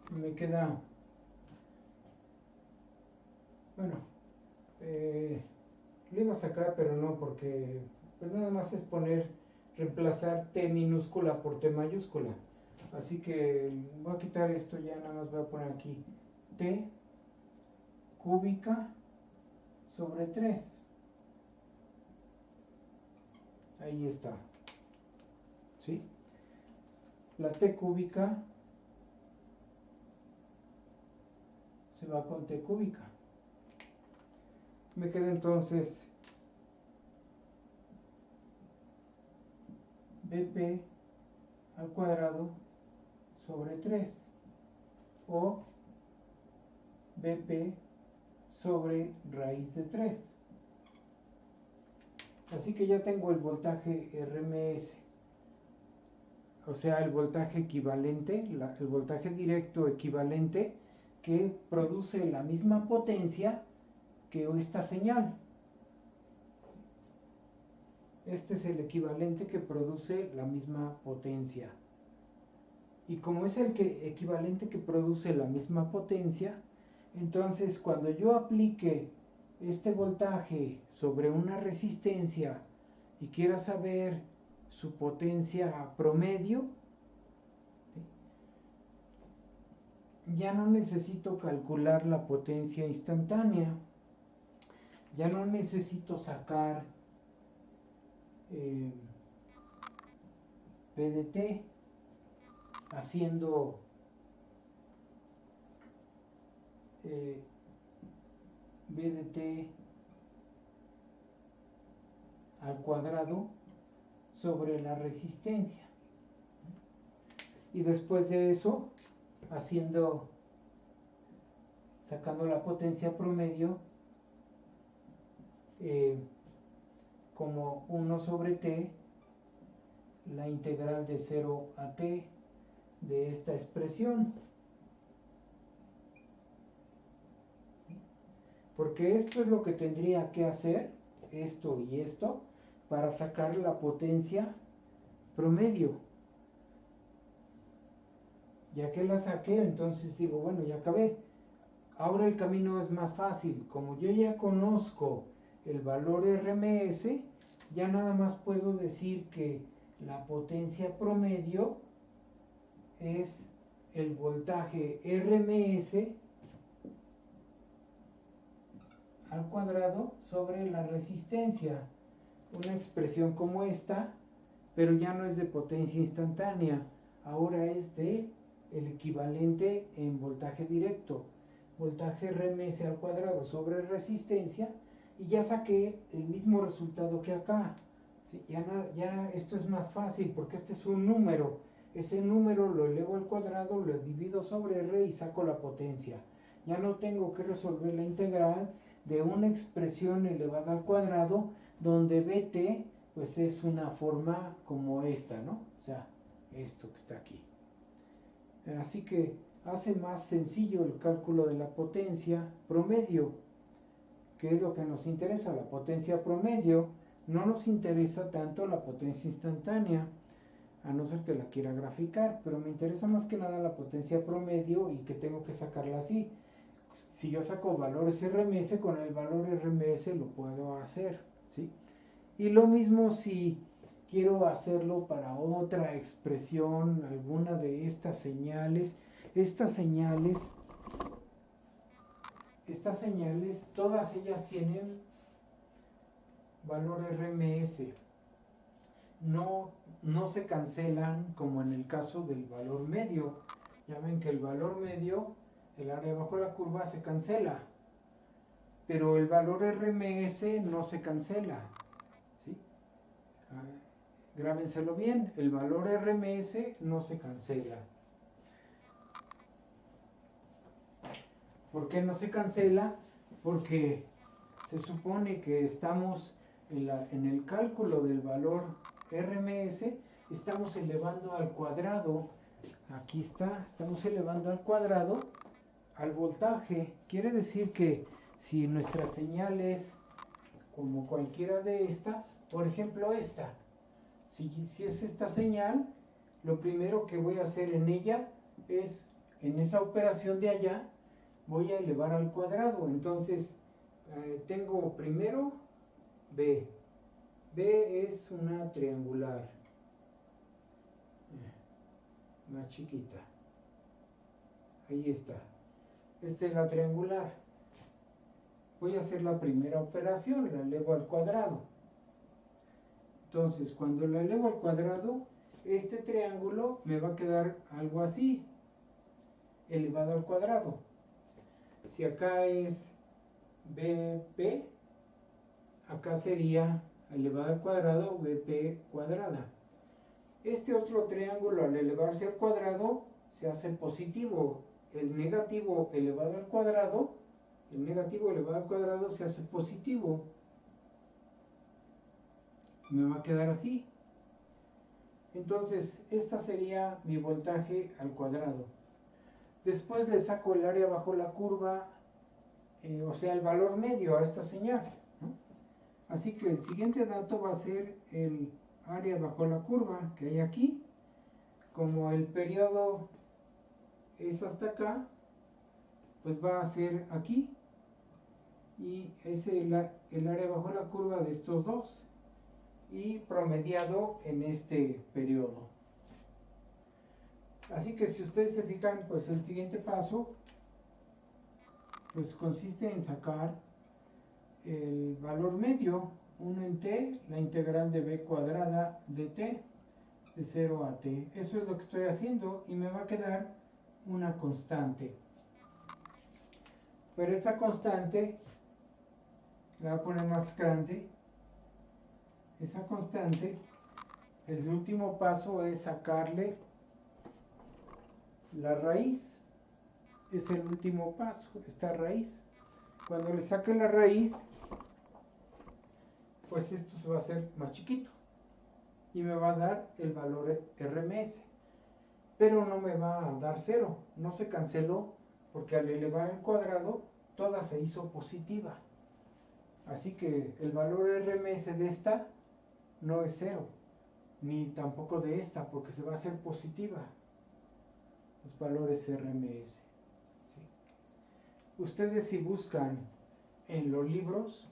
Me queda, bueno, lo iba a sacar pero no, porque pues nada más es reemplazar T minúscula por T mayúscula. Así que voy a quitar esto, ya nada más voy a poner aquí T cúbica sobre 3. Ahí está. ¿Sí? La T cúbica se va con T cúbica. Me queda entonces BP al cuadrado sobre 3 o BP sobre raíz de 3. Así que ya tengo el voltaje RMS, o sea, el voltaje equivalente, el voltaje directo equivalente que produce la misma potencia que esta señal. Este es el equivalente que produce la misma potencia. Y como es el equivalente que produce la misma potencia, entonces cuando yo aplique este voltaje sobre una resistencia y quiera saber su potencia promedio, ya no necesito calcular la potencia instantánea, ya no necesito sacar PDT haciendo BDT al cuadrado sobre la resistencia. Y después de eso, sacando la potencia promedio como 1 sobre t, la integral de 0 a t de esta expresión. Porque esto es lo que tendría que hacer, esto y esto, para sacar la potencia promedio. Ya que la saqué, entonces digo, bueno, ya acabé. Ahora el camino es más fácil. Como yo ya conozco el valor RMS, ya nada más puedo decir que la potencia promedio es el voltaje RMS al cuadrado sobre la resistencia. Una expresión como esta, pero ya no es de potencia instantánea, ahora es de el equivalente en voltaje directo, voltaje RMS al cuadrado sobre resistencia, y ya saqué el mismo resultado que acá. ¿Sí? Ya esto es más fácil porque este es un número. Ese número lo elevo al cuadrado, lo divido sobre R y saco la potencia. Ya no tengo que resolver la integral de una expresión elevada al cuadrado donde BT pues es una forma como esta, ¿no? O sea, esto que está aquí. Así que hace más sencillo el cálculo de la potencia promedio, que es lo que nos interesa, la potencia promedio. No nos interesa tanto la potencia instantánea, a no ser que la quiera graficar, pero me interesa más que nada la potencia promedio y que tengo que sacarla así. Si yo saco valores RMS, con el valor RMS lo puedo hacer, ¿sí? Y lo mismo si quiero hacerlo para otra expresión, alguna de estas señales. Estas señales, todas ellas tienen valor RMS. No se cancelan como en el caso del valor medio. Ya ven que el valor medio, el área bajo la curva, se cancela, pero el valor RMS no se cancela, ¿sí? Grábenselo bien, el valor RMS no se cancela. ¿Por qué no se cancela? Porque se supone que estamos en el cálculo del valor RMS, estamos elevando al cuadrado, aquí está, estamos elevando al cuadrado al voltaje. Quiere decir que si nuestra señal es como cualquiera de estas, por ejemplo esta, si es esta señal, lo primero que voy a hacer en ella es, en esa operación de allá, voy a elevar al cuadrado. Entonces tengo primero B. B es una triangular, más chiquita, ahí está. Esta es la triangular. Voy a hacer la primera operación, la elevo al cuadrado. Entonces, cuando la elevo al cuadrado, este triángulo me va a quedar algo así, elevado al cuadrado. Si acá es BP, acá sería elevado al cuadrado BP cuadrada. Este otro triángulo, al elevarse al cuadrado, se hace positivo. El negativo elevado al cuadrado se hace positivo. Me va a quedar así. Entonces, esta sería mi voltaje al cuadrado. Después le saco el área bajo la curva, o sea, el valor medio a esta señal, ¿no? Así que el siguiente dato va a ser el área bajo la curva que hay aquí. Como el periodo es hasta acá, pues va a ser aquí. Y es el área bajo la curva de estos dos. Y promediado en este periodo. Así que si ustedes se fijan, pues el siguiente paso pues consiste en sacar el valor medio, 1 en t, la integral de b cuadrada de t, de 0 a t. Eso es lo que estoy haciendo y me va a quedar una constante. Pero esa constante, la voy a poner más grande, esa constante, el último paso es sacarle la raíz. Es el último paso, esta raíz. Cuando le saque la raíz, pues esto se va a hacer más chiquito y me va a dar el valor RMS, pero no me va a dar 0, no se canceló porque al elevar el cuadrado toda se hizo positiva, así que el valor RMS de esta no es 0, ni tampoco de esta porque se va a hacer positiva los valores RMS. ¿Sí? Ustedes si buscan en los libros,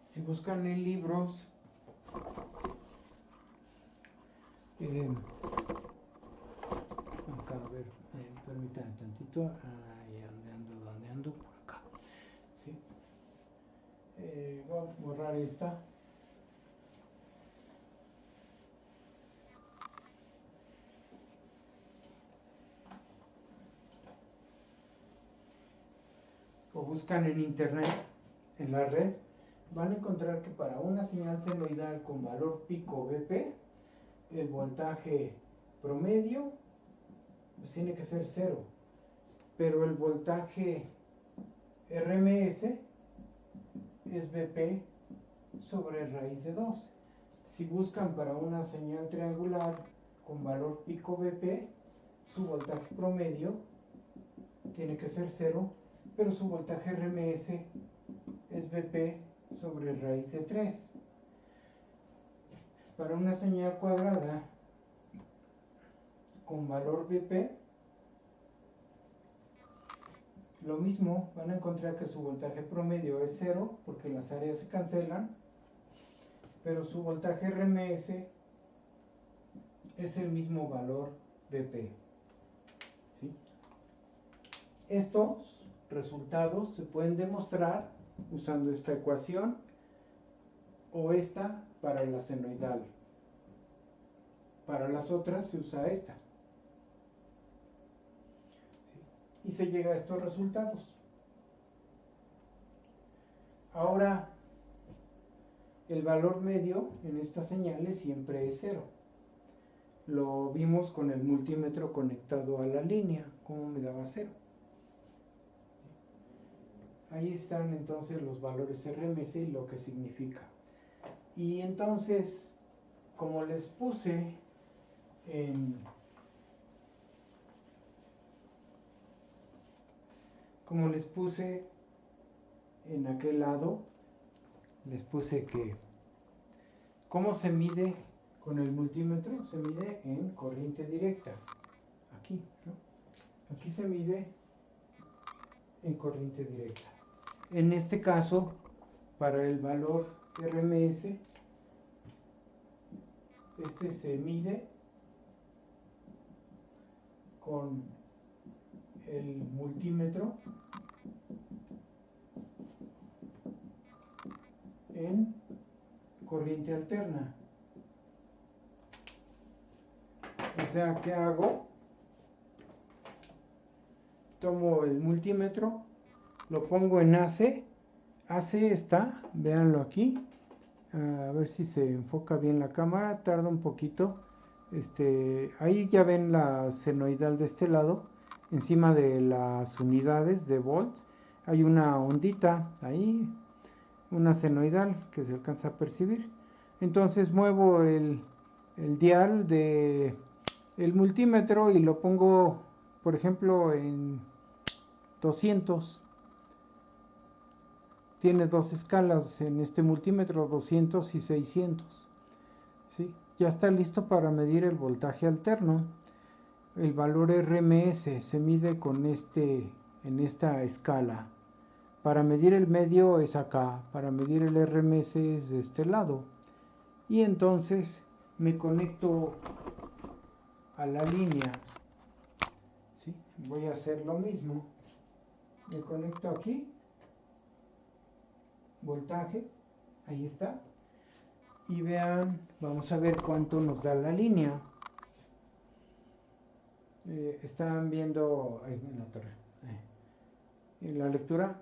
si buscan en libros, acá, a ver, permítanme tantito, ¿dónde ando? Por acá, ¿sí? Voy a borrar esta. O buscan en internet, en la red, van a encontrar que para una señal senoidal con valor pico BP, el voltaje promedio pues tiene que ser 0, pero el voltaje RMS es BP sobre raíz de 2. Si buscan para una señal triangular con valor pico BP, su voltaje promedio tiene que ser 0, pero su voltaje RMS es BP sobre raíz de 3. Para una señal cuadrada con valor BP, lo mismo, van a encontrar que su voltaje promedio es 0 porque las áreas se cancelan, pero su voltaje RMS es el mismo valor BP. ¿Sí? Estos resultados se pueden demostrar usando esta ecuación o esta para la senoidal. Para las otras se usa esta. ¿Sí? Y se llega a estos resultados. Ahora, el valor medio en estas señales siempre es 0. Lo vimos con el multímetro conectado a la línea, como me daba 0. Ahí están entonces los valores RMS y lo que significa. Y entonces, como les puse en aquel lado, les puse que ¿cómo se mide con el multímetro? Se mide en corriente directa. Aquí, ¿no? Aquí se mide en corriente directa. En este caso, para el valor RMS, este se mide con el multímetro en corriente alterna. O sea, ¿qué hago? Tomo el multímetro, lo pongo en AC. AC está, véanlo aquí. A ver si se enfoca bien la cámara, tarda un poquito. Ahí ya ven la senoidal de este lado, encima de las unidades de volts. Hay una ondita ahí, una senoidal que se alcanza a percibir. Entonces muevo el dial de el multímetro y lo pongo, por ejemplo, en 200. tiene dos escalas en este multímetro, 200 y 600. ¿Sí? Ya está listo para medir el voltaje alterno. El valor RMS se mide en esta escala. Para medir el medio es acá, para medir el RMS es de este lado. Y entonces me conecto a la línea. ¿Sí? Voy a hacer lo mismo. Me conecto aquí. Voltaje. Ahí está. Y vean, vamos a ver cuánto nos da la línea. Están viendo ahí en la torre. En la lectura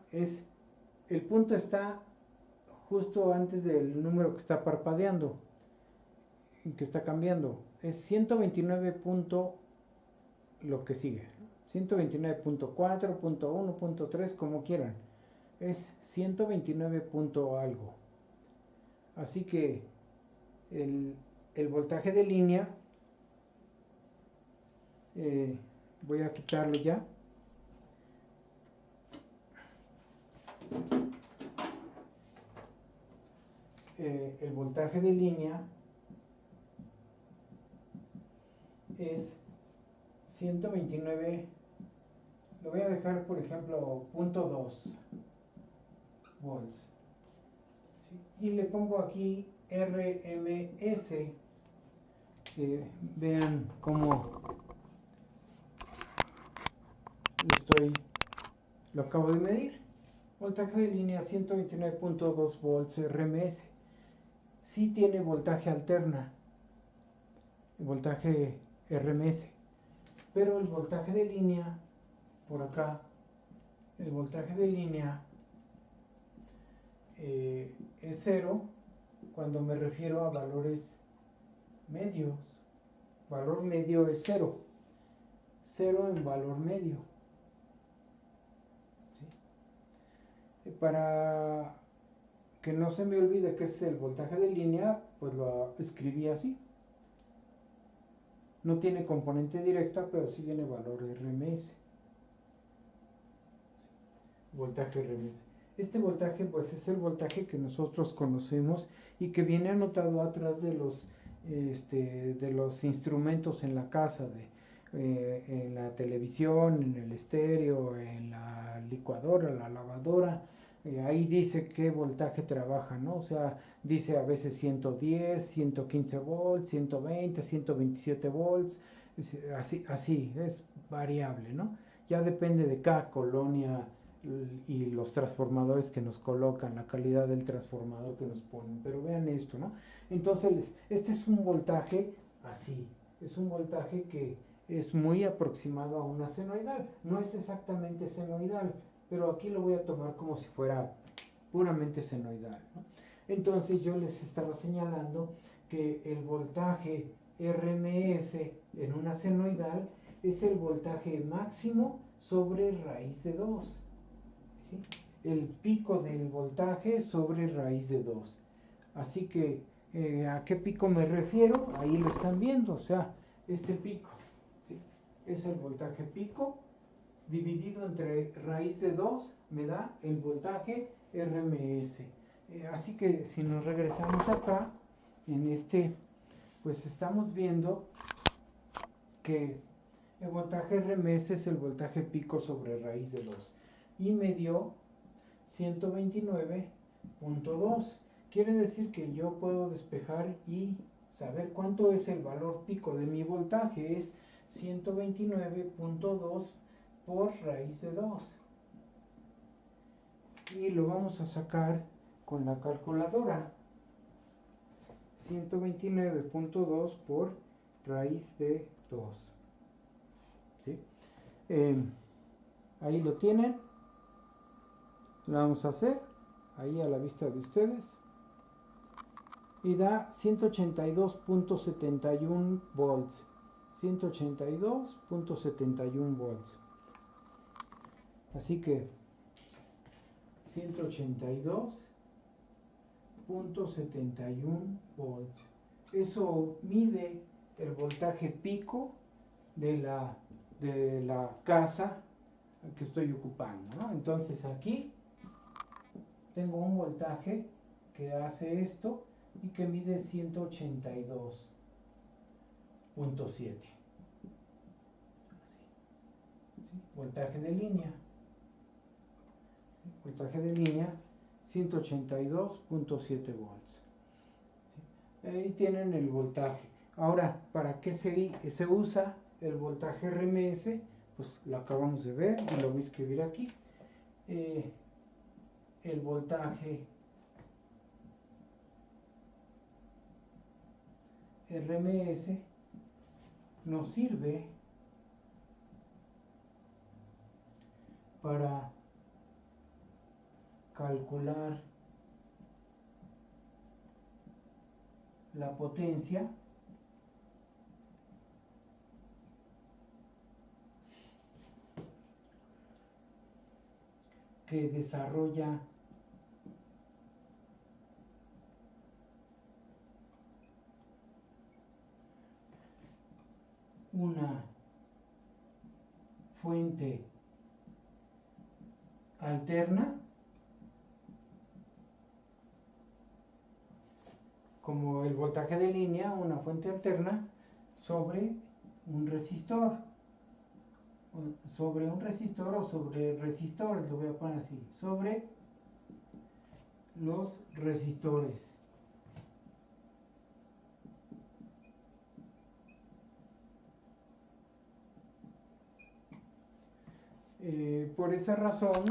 el punto está justo antes del número que está parpadeando, que está cambiando. Es 129 punto lo que sigue. 129.4, punto 1, punto 3, como quieran. Es 129 punto algo. Así que el voltaje de línea, voy a quitarlo ya. El voltaje de línea es 129, lo voy a dejar por ejemplo 0.2 volts, ¿sí? Y le pongo aquí RMS, vean cómo lo acabo de medir. Voltaje de línea 129.2 volts RMS. Sí tiene voltaje alterna, voltaje RMS, pero el voltaje de línea, por acá, el voltaje de línea es cero cuando me refiero a valores medios. Valor medio es cero. Cero en valor medio. ¿Sí? Para que no se me olvide que es el voltaje de línea, pues lo escribí así. No tiene componente directa, pero sí tiene valor RMS. Voltaje RMS. Este voltaje pues es el voltaje que nosotros conocemos y que viene anotado atrás de los instrumentos en la casa, en la televisión, en el estéreo, en la licuadora, la lavadora. Ahí dice qué voltaje trabaja, ¿no? O sea, dice a veces 110, 115 volts, 120, 127 volts, así, es variable, ¿no? Ya depende de cada colonia y los transformadores que nos colocan, la calidad del transformador que nos ponen. Pero vean esto, ¿no? Entonces, este es un voltaje así, es un voltaje que es muy aproximado a una senoidal. No es exactamente senoidal, pero aquí lo voy a tomar como si fuera puramente senoidal, ¿no? Entonces yo les estaba señalando que el voltaje RMS en una senoidal es el voltaje máximo sobre raíz de 2. ¿Sí? El pico del voltaje sobre raíz de 2. Así que, ¿a qué pico me refiero? Ahí lo están viendo, o sea, este pico, ¿sí? Es el voltaje pico dividido entre raíz de 2 me da el voltaje RMS. Así que si nos regresamos acá, pues estamos viendo que el voltaje RMS es el voltaje pico sobre raíz de 2 y me dio 129.2. Quiere decir que yo puedo despejar y saber cuánto es el valor pico de mi voltaje. Es 129.2 por raíz de 2. Y lo vamos a sacar con la calculadora. 129.2 por raíz de 2. ¿Sí? Ahí lo tienen. Lo vamos a hacer ahí a la vista de ustedes. Y da 182.71 volts. 182.71 volts. Así que 182.71 volts. Eso mide el voltaje pico de la casa que estoy ocupando, ¿no? Entonces aquí tengo un voltaje que hace esto y que mide 182.7. Voltaje de línea. Voltaje de línea 182.7 volts. Ahí tienen el voltaje. Ahora, ¿para qué se usa el voltaje RMS? Pues lo acabamos de ver y lo voy a escribir aquí. El voltaje RMS nos sirve para calcular la potencia que desarrolla una fuente alterna, como el voltaje de línea, una fuente alterna sobre un resistor, o sobre resistores, lo voy a poner así, sobre los resistores. Por esa razón,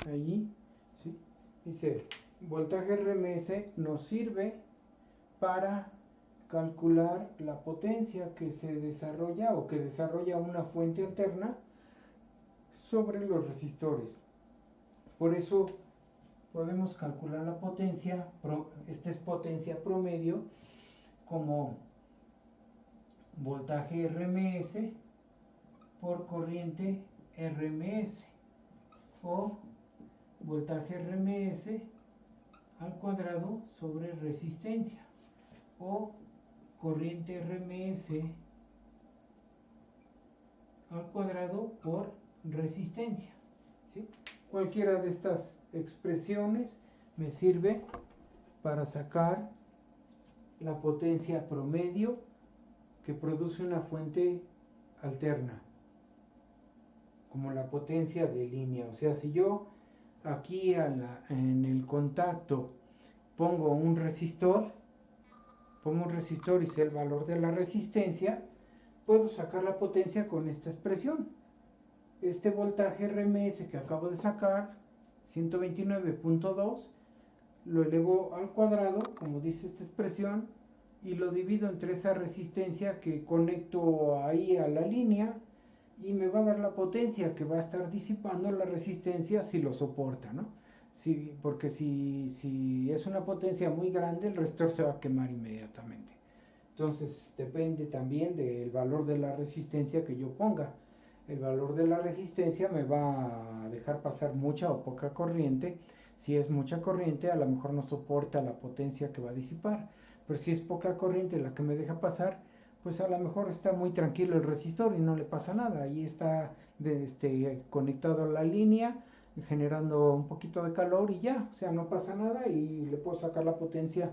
allí, ¿sí? Dice, voltaje RMS nos sirve para calcular la potencia que se desarrolla o que desarrolla una fuente alterna sobre los resistores. Por eso podemos calcular la potencia, esta es potencia promedio, como voltaje RMS por corriente RMS, o voltaje RMS al cuadrado sobre resistencia, o corriente RMS al cuadrado por resistencia, ¿sí? Cualquiera de estas expresiones me sirve para sacar la potencia promedio que produce una fuente alterna, como la potencia de línea. O sea, si yo aquí en el contacto pongo un resistor y sé el valor de la resistencia, puedo sacar la potencia con esta expresión. Este voltaje RMS que acabo de sacar, 129.2, lo elevo al cuadrado, como dice esta expresión, y lo divido entre esa resistencia que conecto ahí a la línea, y me va a dar la potencia que va a estar disipando la resistencia si lo soporta, ¿no? Porque si es una potencia muy grande, el resistor se va a quemar inmediatamente. Entonces depende también del valor de la resistencia que yo ponga. El valor de la resistencia me va a dejar pasar mucha o poca corriente. Si es mucha corriente, a lo mejor no soporta la potencia que va a disipar. Pero si es poca corriente la que me deja pasar, pues a lo mejor está muy tranquilo el resistor y no le pasa nada. Ahí está conectado a la línea, generando un poquito de calor y ya, o sea, no pasa nada y le puedo sacar la potencia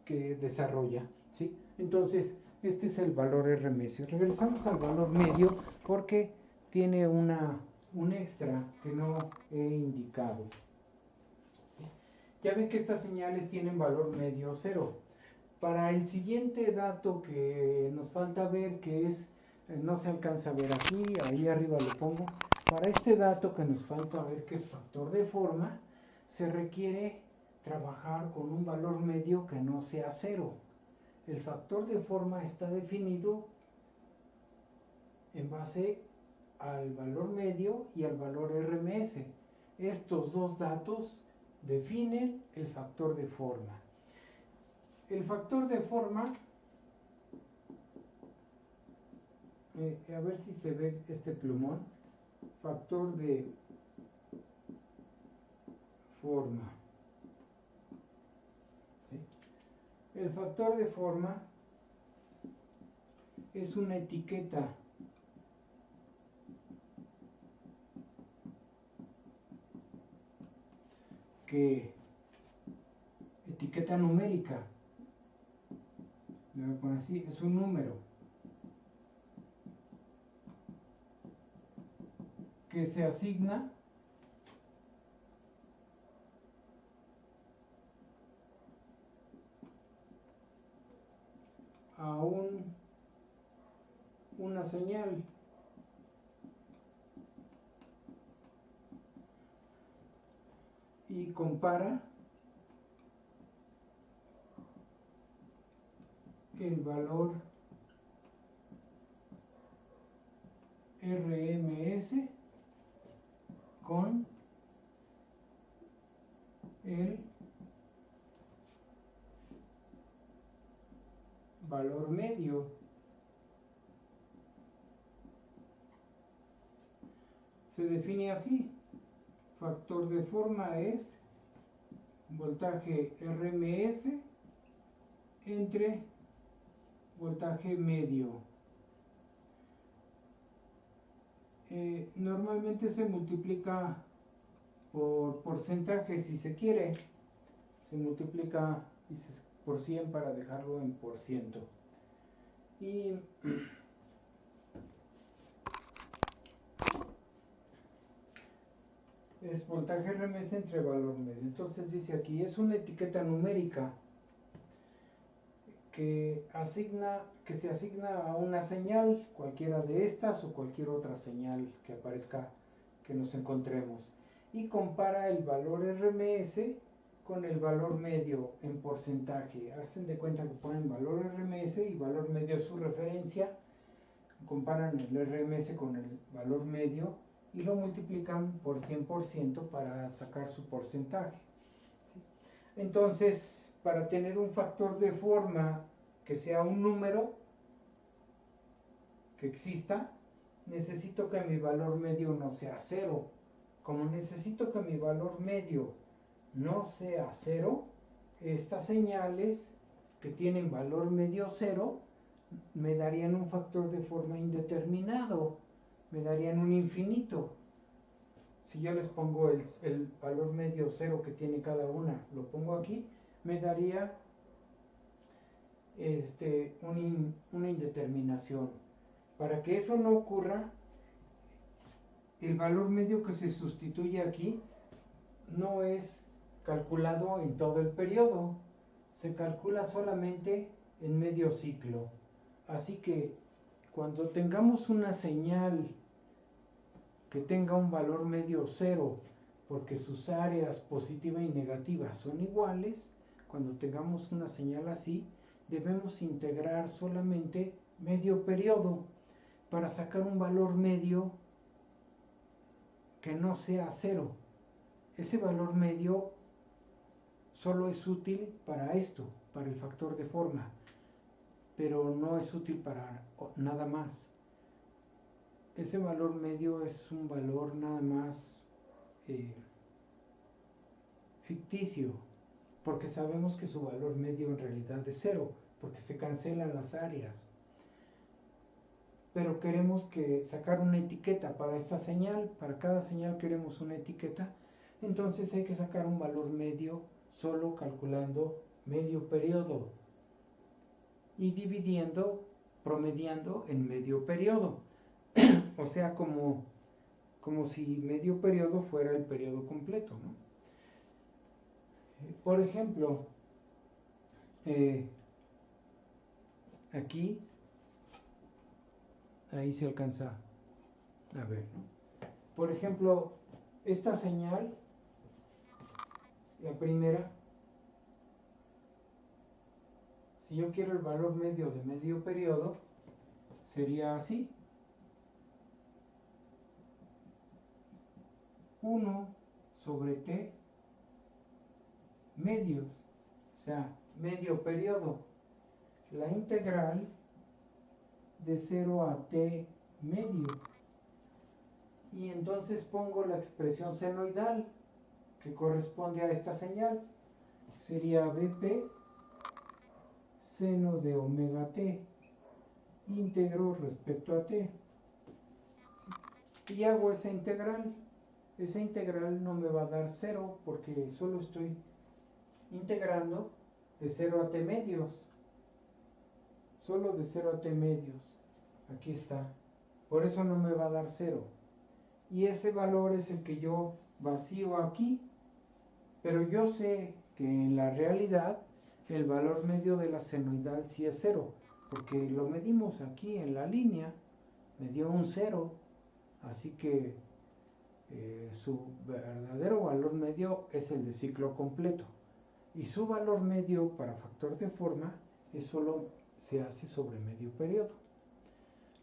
que desarrolla, ¿sí? Entonces, este es el valor RMS. Regresamos al valor medio porque tiene un extra que no he indicado. Ya ven que estas señales tienen valor medio 0. Para el siguiente dato que nos falta ver, que es, no se alcanza a ver aquí, ahí arriba lo pongo. Para este dato que nos falta ver, que es factor de forma, se requiere trabajar con un valor medio que no sea 0. El factor de forma está definido en base al valor medio y al valor RMS. Estos dos datos definen el factor de forma. El factor de forma, a ver si se ve este plumón, factor de forma. ¿Sí? El factor de forma es una etiqueta que etiqueta numérica, le voy a poner así, es un número que se asigna a una señal. Y compara el valor RMS con el valor medio. Se define así: factor de forma es voltaje RMS entre voltaje medio. Normalmente se multiplica por porcentaje si se quiere. Se multiplica por 100 para dejarlo en por ciento. Y es voltaje RMS entre valor medio. Entonces dice aquí, es una etiqueta numérica que se asigna a una señal, cualquiera de estas o cualquier otra señal que aparezca, que nos encontremos, y compara el valor RMS con el valor medio en porcentaje. Hacen de cuenta que ponen valor RMS y valor medio es su referencia, comparan el RMS con el valor medio y lo multiplican por 100% para sacar su porcentaje. Entonces, para tener un factor de forma que sea un número que exista, necesito que mi valor medio no sea 0. Como necesito que mi valor medio no sea 0, estas señales que tienen valor medio 0 me darían un factor de forma indeterminado, me darían un infinito. Si yo les pongo el valor medio 0 que tiene cada una, lo pongo aquí, me daría una indeterminación. Para que eso no ocurra, el valor medio que se sustituye aquí no es calculado en todo el periodo, se calcula solamente en medio ciclo. Así que cuando tengamos una señal que tenga un valor medio 0, porque sus áreas positiva y negativa son iguales, cuando tengamos una señal así, debemos integrar solamente medio periodo para sacar un valor medio que no sea 0. Ese valor medio solo es útil para esto, para el factor de forma, pero no es útil para nada más. Ese valor medio es un valor nada más ficticio, porque sabemos que su valor medio en realidad es 0, porque se cancelan las áreas. Pero queremos sacar una etiqueta para esta señal, para cada señal queremos una etiqueta, entonces hay que sacar un valor medio solo calculando medio periodo y promediando en medio periodo. O sea, como si medio periodo fuera el periodo completo, ¿no? Por ejemplo, aquí, ahí se alcanza a ver, ¿no? Por ejemplo, esta señal, la primera, si yo quiero el valor medio de medio periodo, sería así: 1 sobre t medios, o sea, medio periodo, la integral de 0 a t medios. Y entonces pongo la expresión senoidal que corresponde a esta señal. Sería BP seno de omega t íntegro respecto a t. Y hago esa integral. esa integral no me va a dar 0 porque solo estoy integrando de 0 a t medios. Solo de 0 a t medios. Aquí está. Por eso no me va a dar 0. Y ese valor es el que yo vacío aquí. Pero yo sé que en la realidad el valor medio de la senoidal sí es 0. Porque lo medimos aquí en la línea. Me dio un 0. Así que su verdadero valor medio es el de ciclo completo. Y su valor medio para factor de forma es solo se hace sobre medio periodo.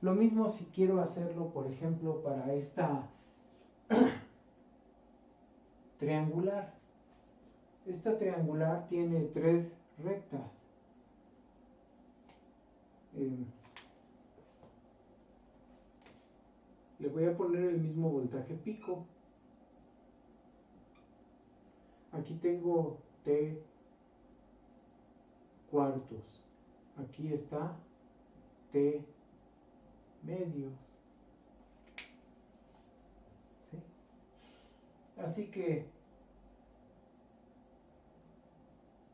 Lo mismo si quiero hacerlo, por ejemplo, para esta triangular. Esta triangular tiene 3 rectas. Le voy a poner el mismo voltaje pico. Aquí tengo T cuartos. Aquí está T medios. ¿Sí? Así que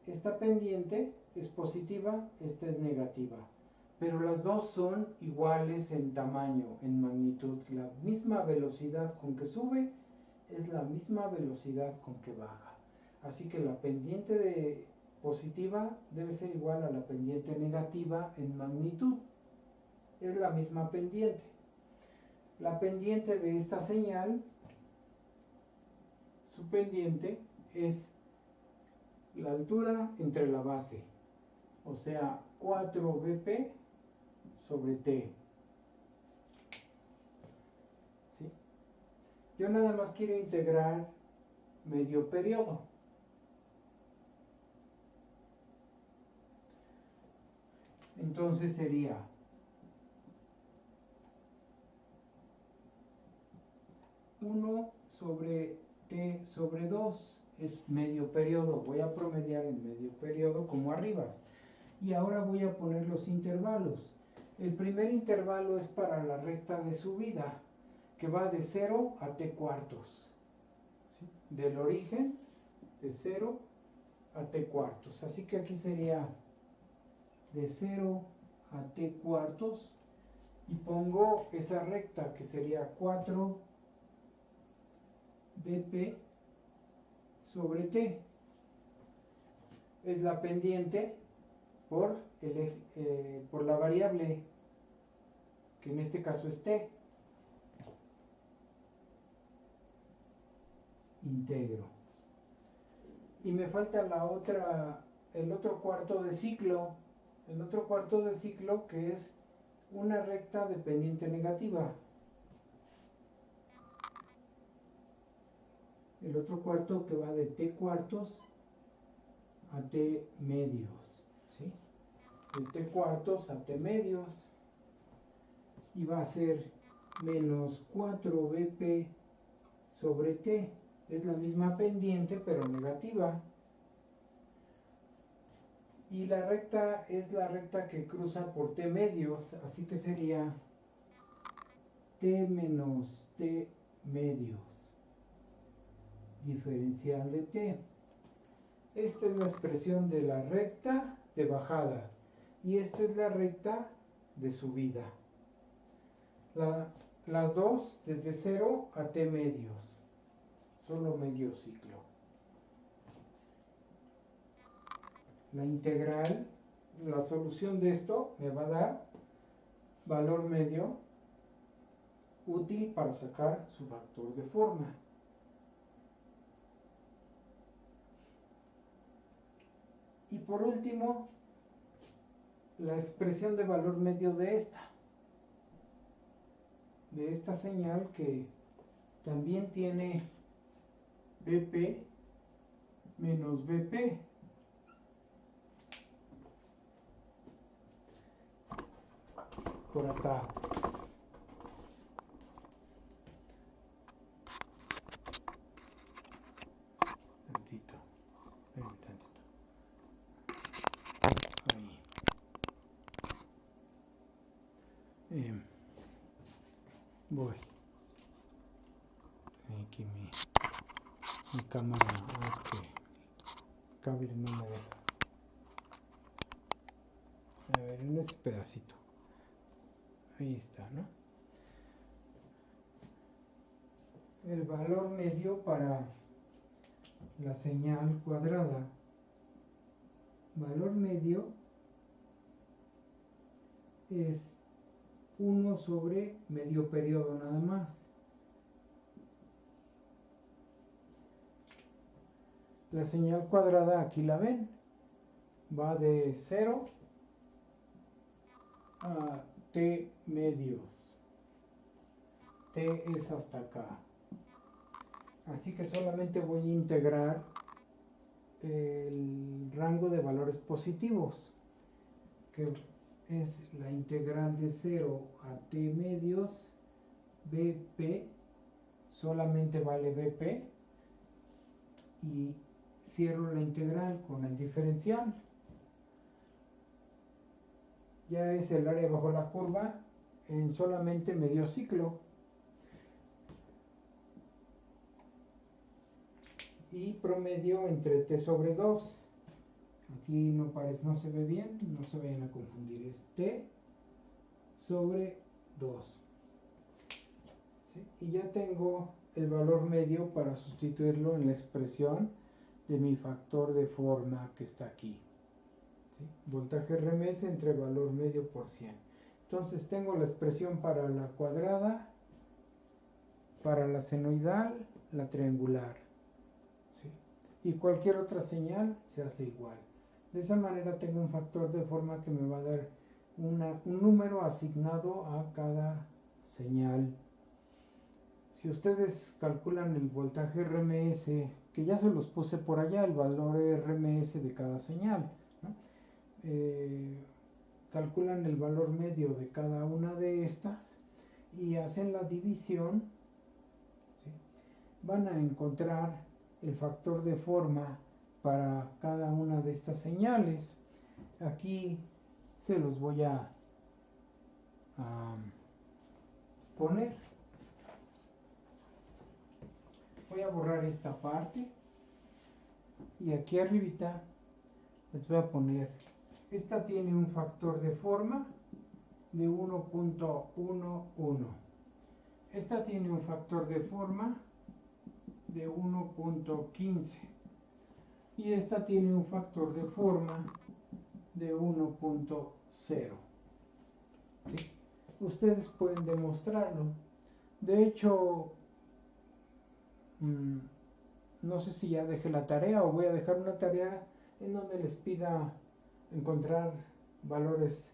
esta pendiente es positiva, esta es negativa. Pero las dos son iguales en tamaño, en magnitud. La misma velocidad con que sube es la misma velocidad con que baja. Así que la pendiente positiva debe ser igual a la pendiente negativa en magnitud. Es la misma pendiente. La pendiente de esta señal, su pendiente es la altura entre la base, o sea, 4BP sobre T. ¿Sí? Yo nada más quiero integrar medio periodo. Entonces sería uno sobre T sobre 2 es medio periodo. Voy a promediar en medio periodo como arriba. Y ahora voy a poner los intervalos. El primer intervalo es para la recta de subida, que va de 0 a t cuartos. ¿Sí? Del origen, de 0 a t cuartos. Así que aquí sería de 0 a t cuartos. Y pongo esa recta, que sería 4 dp sobre t. Es la pendiente por la variable, que en este caso es t. Integro. Y me falta el otro cuarto de ciclo. El otro cuarto de ciclo, que es una recta de pendiente negativa. El otro cuarto que va de t cuartos a t medios. ¿Sí? De t cuartos a t medios. Y va a ser menos 4BP sobre t. Es la misma pendiente, pero negativa. Y la recta es la recta que cruza por t medios. Así que sería t menos t medios. Diferencial de t. Esta es la expresión de la recta de bajada. Y esta es la recta de subida. Las dos desde 0 a t medios. Solo medio ciclo. La integral, la solución de esto me va a dar valor medio útil para sacar su factor de forma. Y por último, la expresión de valor medio de esta señal, que también tiene BP menos BP. Por acá. Tantito. Tantito. Ahí. Voy. aquí mi cámara, es que el cable no me deja. A ver, en ese pedacito. Ahí está, ¿no? El valor medio para la señal cuadrada. Valor medio es 1 sobre medio periodo nada más. La señal cuadrada aquí la ven. Va de 0 a t medios. T es hasta acá. Así que solamente voy a integrar el rango de valores positivos, que es la integral de 0 a t medios BP, solamente vale BP, y cierro la integral con el diferencial. Ya es el área bajo la curva en solamente medio ciclo. Y promedio entre t sobre 2. Aquí no se ve bien, no se vayan a confundir, es t sobre 2. ¿Sí? Y ya tengo el valor medio para sustituirlo en la expresión de mi factor de forma que está aquí. ¿Sí? Voltaje RMS entre valor medio por 100. Entonces tengo la expresión para la cuadrada, para la senoidal, la triangular. ¿Sí? Y cualquier otra señal se hace igual. De esa manera tengo un factor de forma que me va a dar un número asignado a cada señal. Si ustedes calculan el voltaje RMS, que ya se los puse por allá, el valor RMS de cada señal, ¿no? Calculan el valor medio de cada una de estas y hacen la división, ¿sí? Van a encontrar el factor de forma para cada una de estas señales. Aquí se los voy a poner. Voy a borrar esta parte y aquí arribita les voy a poner, esta tiene un factor de forma de 1.11, esta tiene un factor de forma de 1.15 y esta tiene un factor de forma de 1.0. ¿Sí? Ustedes pueden demostrarlo. De hecho, no sé si ya dejé la tarea o voy a dejar una tarea en donde les pida encontrar valores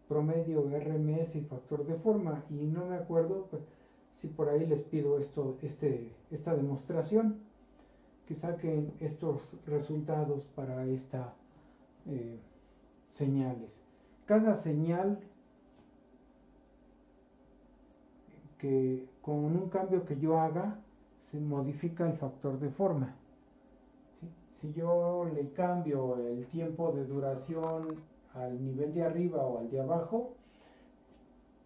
promedio, RMS y factor de forma, y no me acuerdo pues, si por ahí les pido esta demostración, que saquen estos resultados para esta señales. Cada señal que con un cambio que yo haga se modifica el factor de forma. ¿Sí? Si yo le cambio el tiempo de duración al nivel de arriba o al de abajo,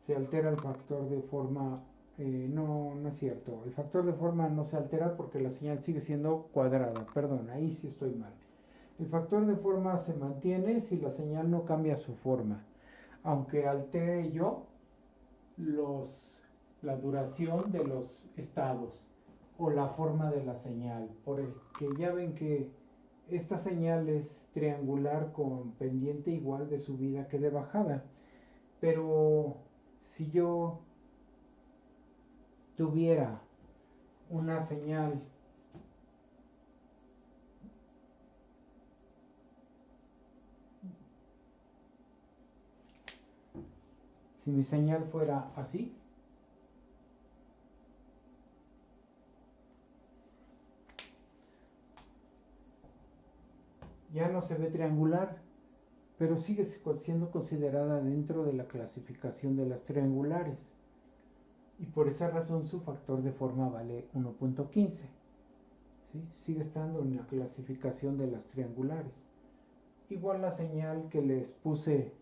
se altera el factor de forma. No es cierto, el factor de forma no se altera porque la señal sigue siendo cuadrada, perdón, ahí sí estoy mal. El factor de forma se mantiene si la señal no cambia su forma, aunque altere yo la duración de los estados o la forma de la señal, porque ya ven que esta señal es triangular con pendiente igual de subida que de bajada, pero si yo tuviera una señal si mi señal fuera así, ya no se ve triangular, pero sigue siendo considerada dentro de la clasificación de las triangulares. Y por esa razón su factor de forma vale 1.15. ¿Sí? Sigue estando en la clasificación de las triangulares. Igual la señal que les puse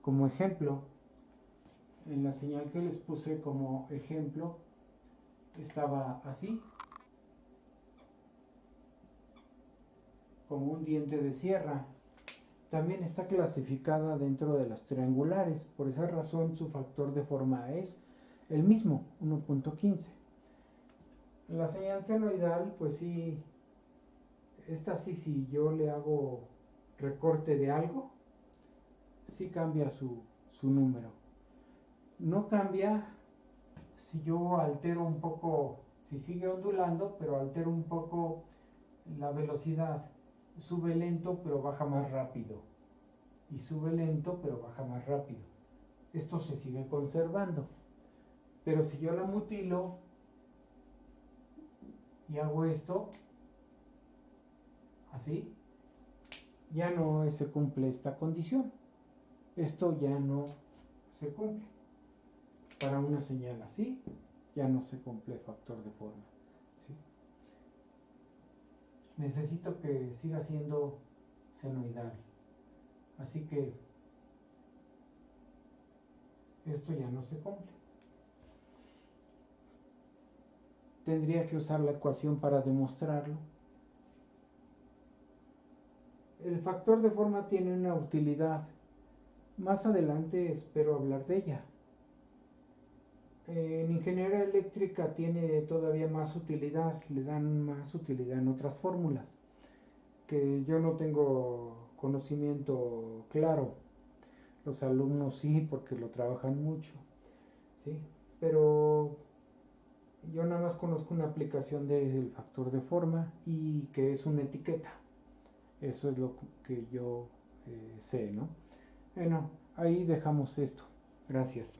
como ejemplo, en la señal que les puse como ejemplo, estaba así, como un diente de sierra. También está clasificada dentro de las triangulares, por esa razón su factor de forma es el mismo, 1.15. La señal senoidal, pues sí, esta sí, si yo le hago recorte de algo, sí cambia su número. No cambia si yo altero un poco, si sigue ondulando, pero altero un poco la velocidad. Sube lento, pero baja más rápido. Y sube lento, pero baja más rápido. Esto se sigue conservando. Pero si yo la mutilo y hago esto, así, ya no se cumple esta condición. Esto ya no se cumple. Para una señal así, ya no se cumple factor de forma. ¿Sí? Necesito que siga siendo senoidal. Así que esto ya no se cumple. Tendría que usar la ecuación para demostrarlo. El factor de forma tiene una utilidad. Más adelante espero hablar de ella. En ingeniería eléctrica tiene todavía más utilidad, le dan más utilidad en otras fórmulas, que yo no tengo conocimiento claro. Los alumnos sí, porque lo trabajan mucho, ¿sí? Pero yo nada más conozco una aplicación del factor de forma y que es una etiqueta. Eso es lo que yo sé, ¿no? Bueno, ahí dejamos esto. Gracias.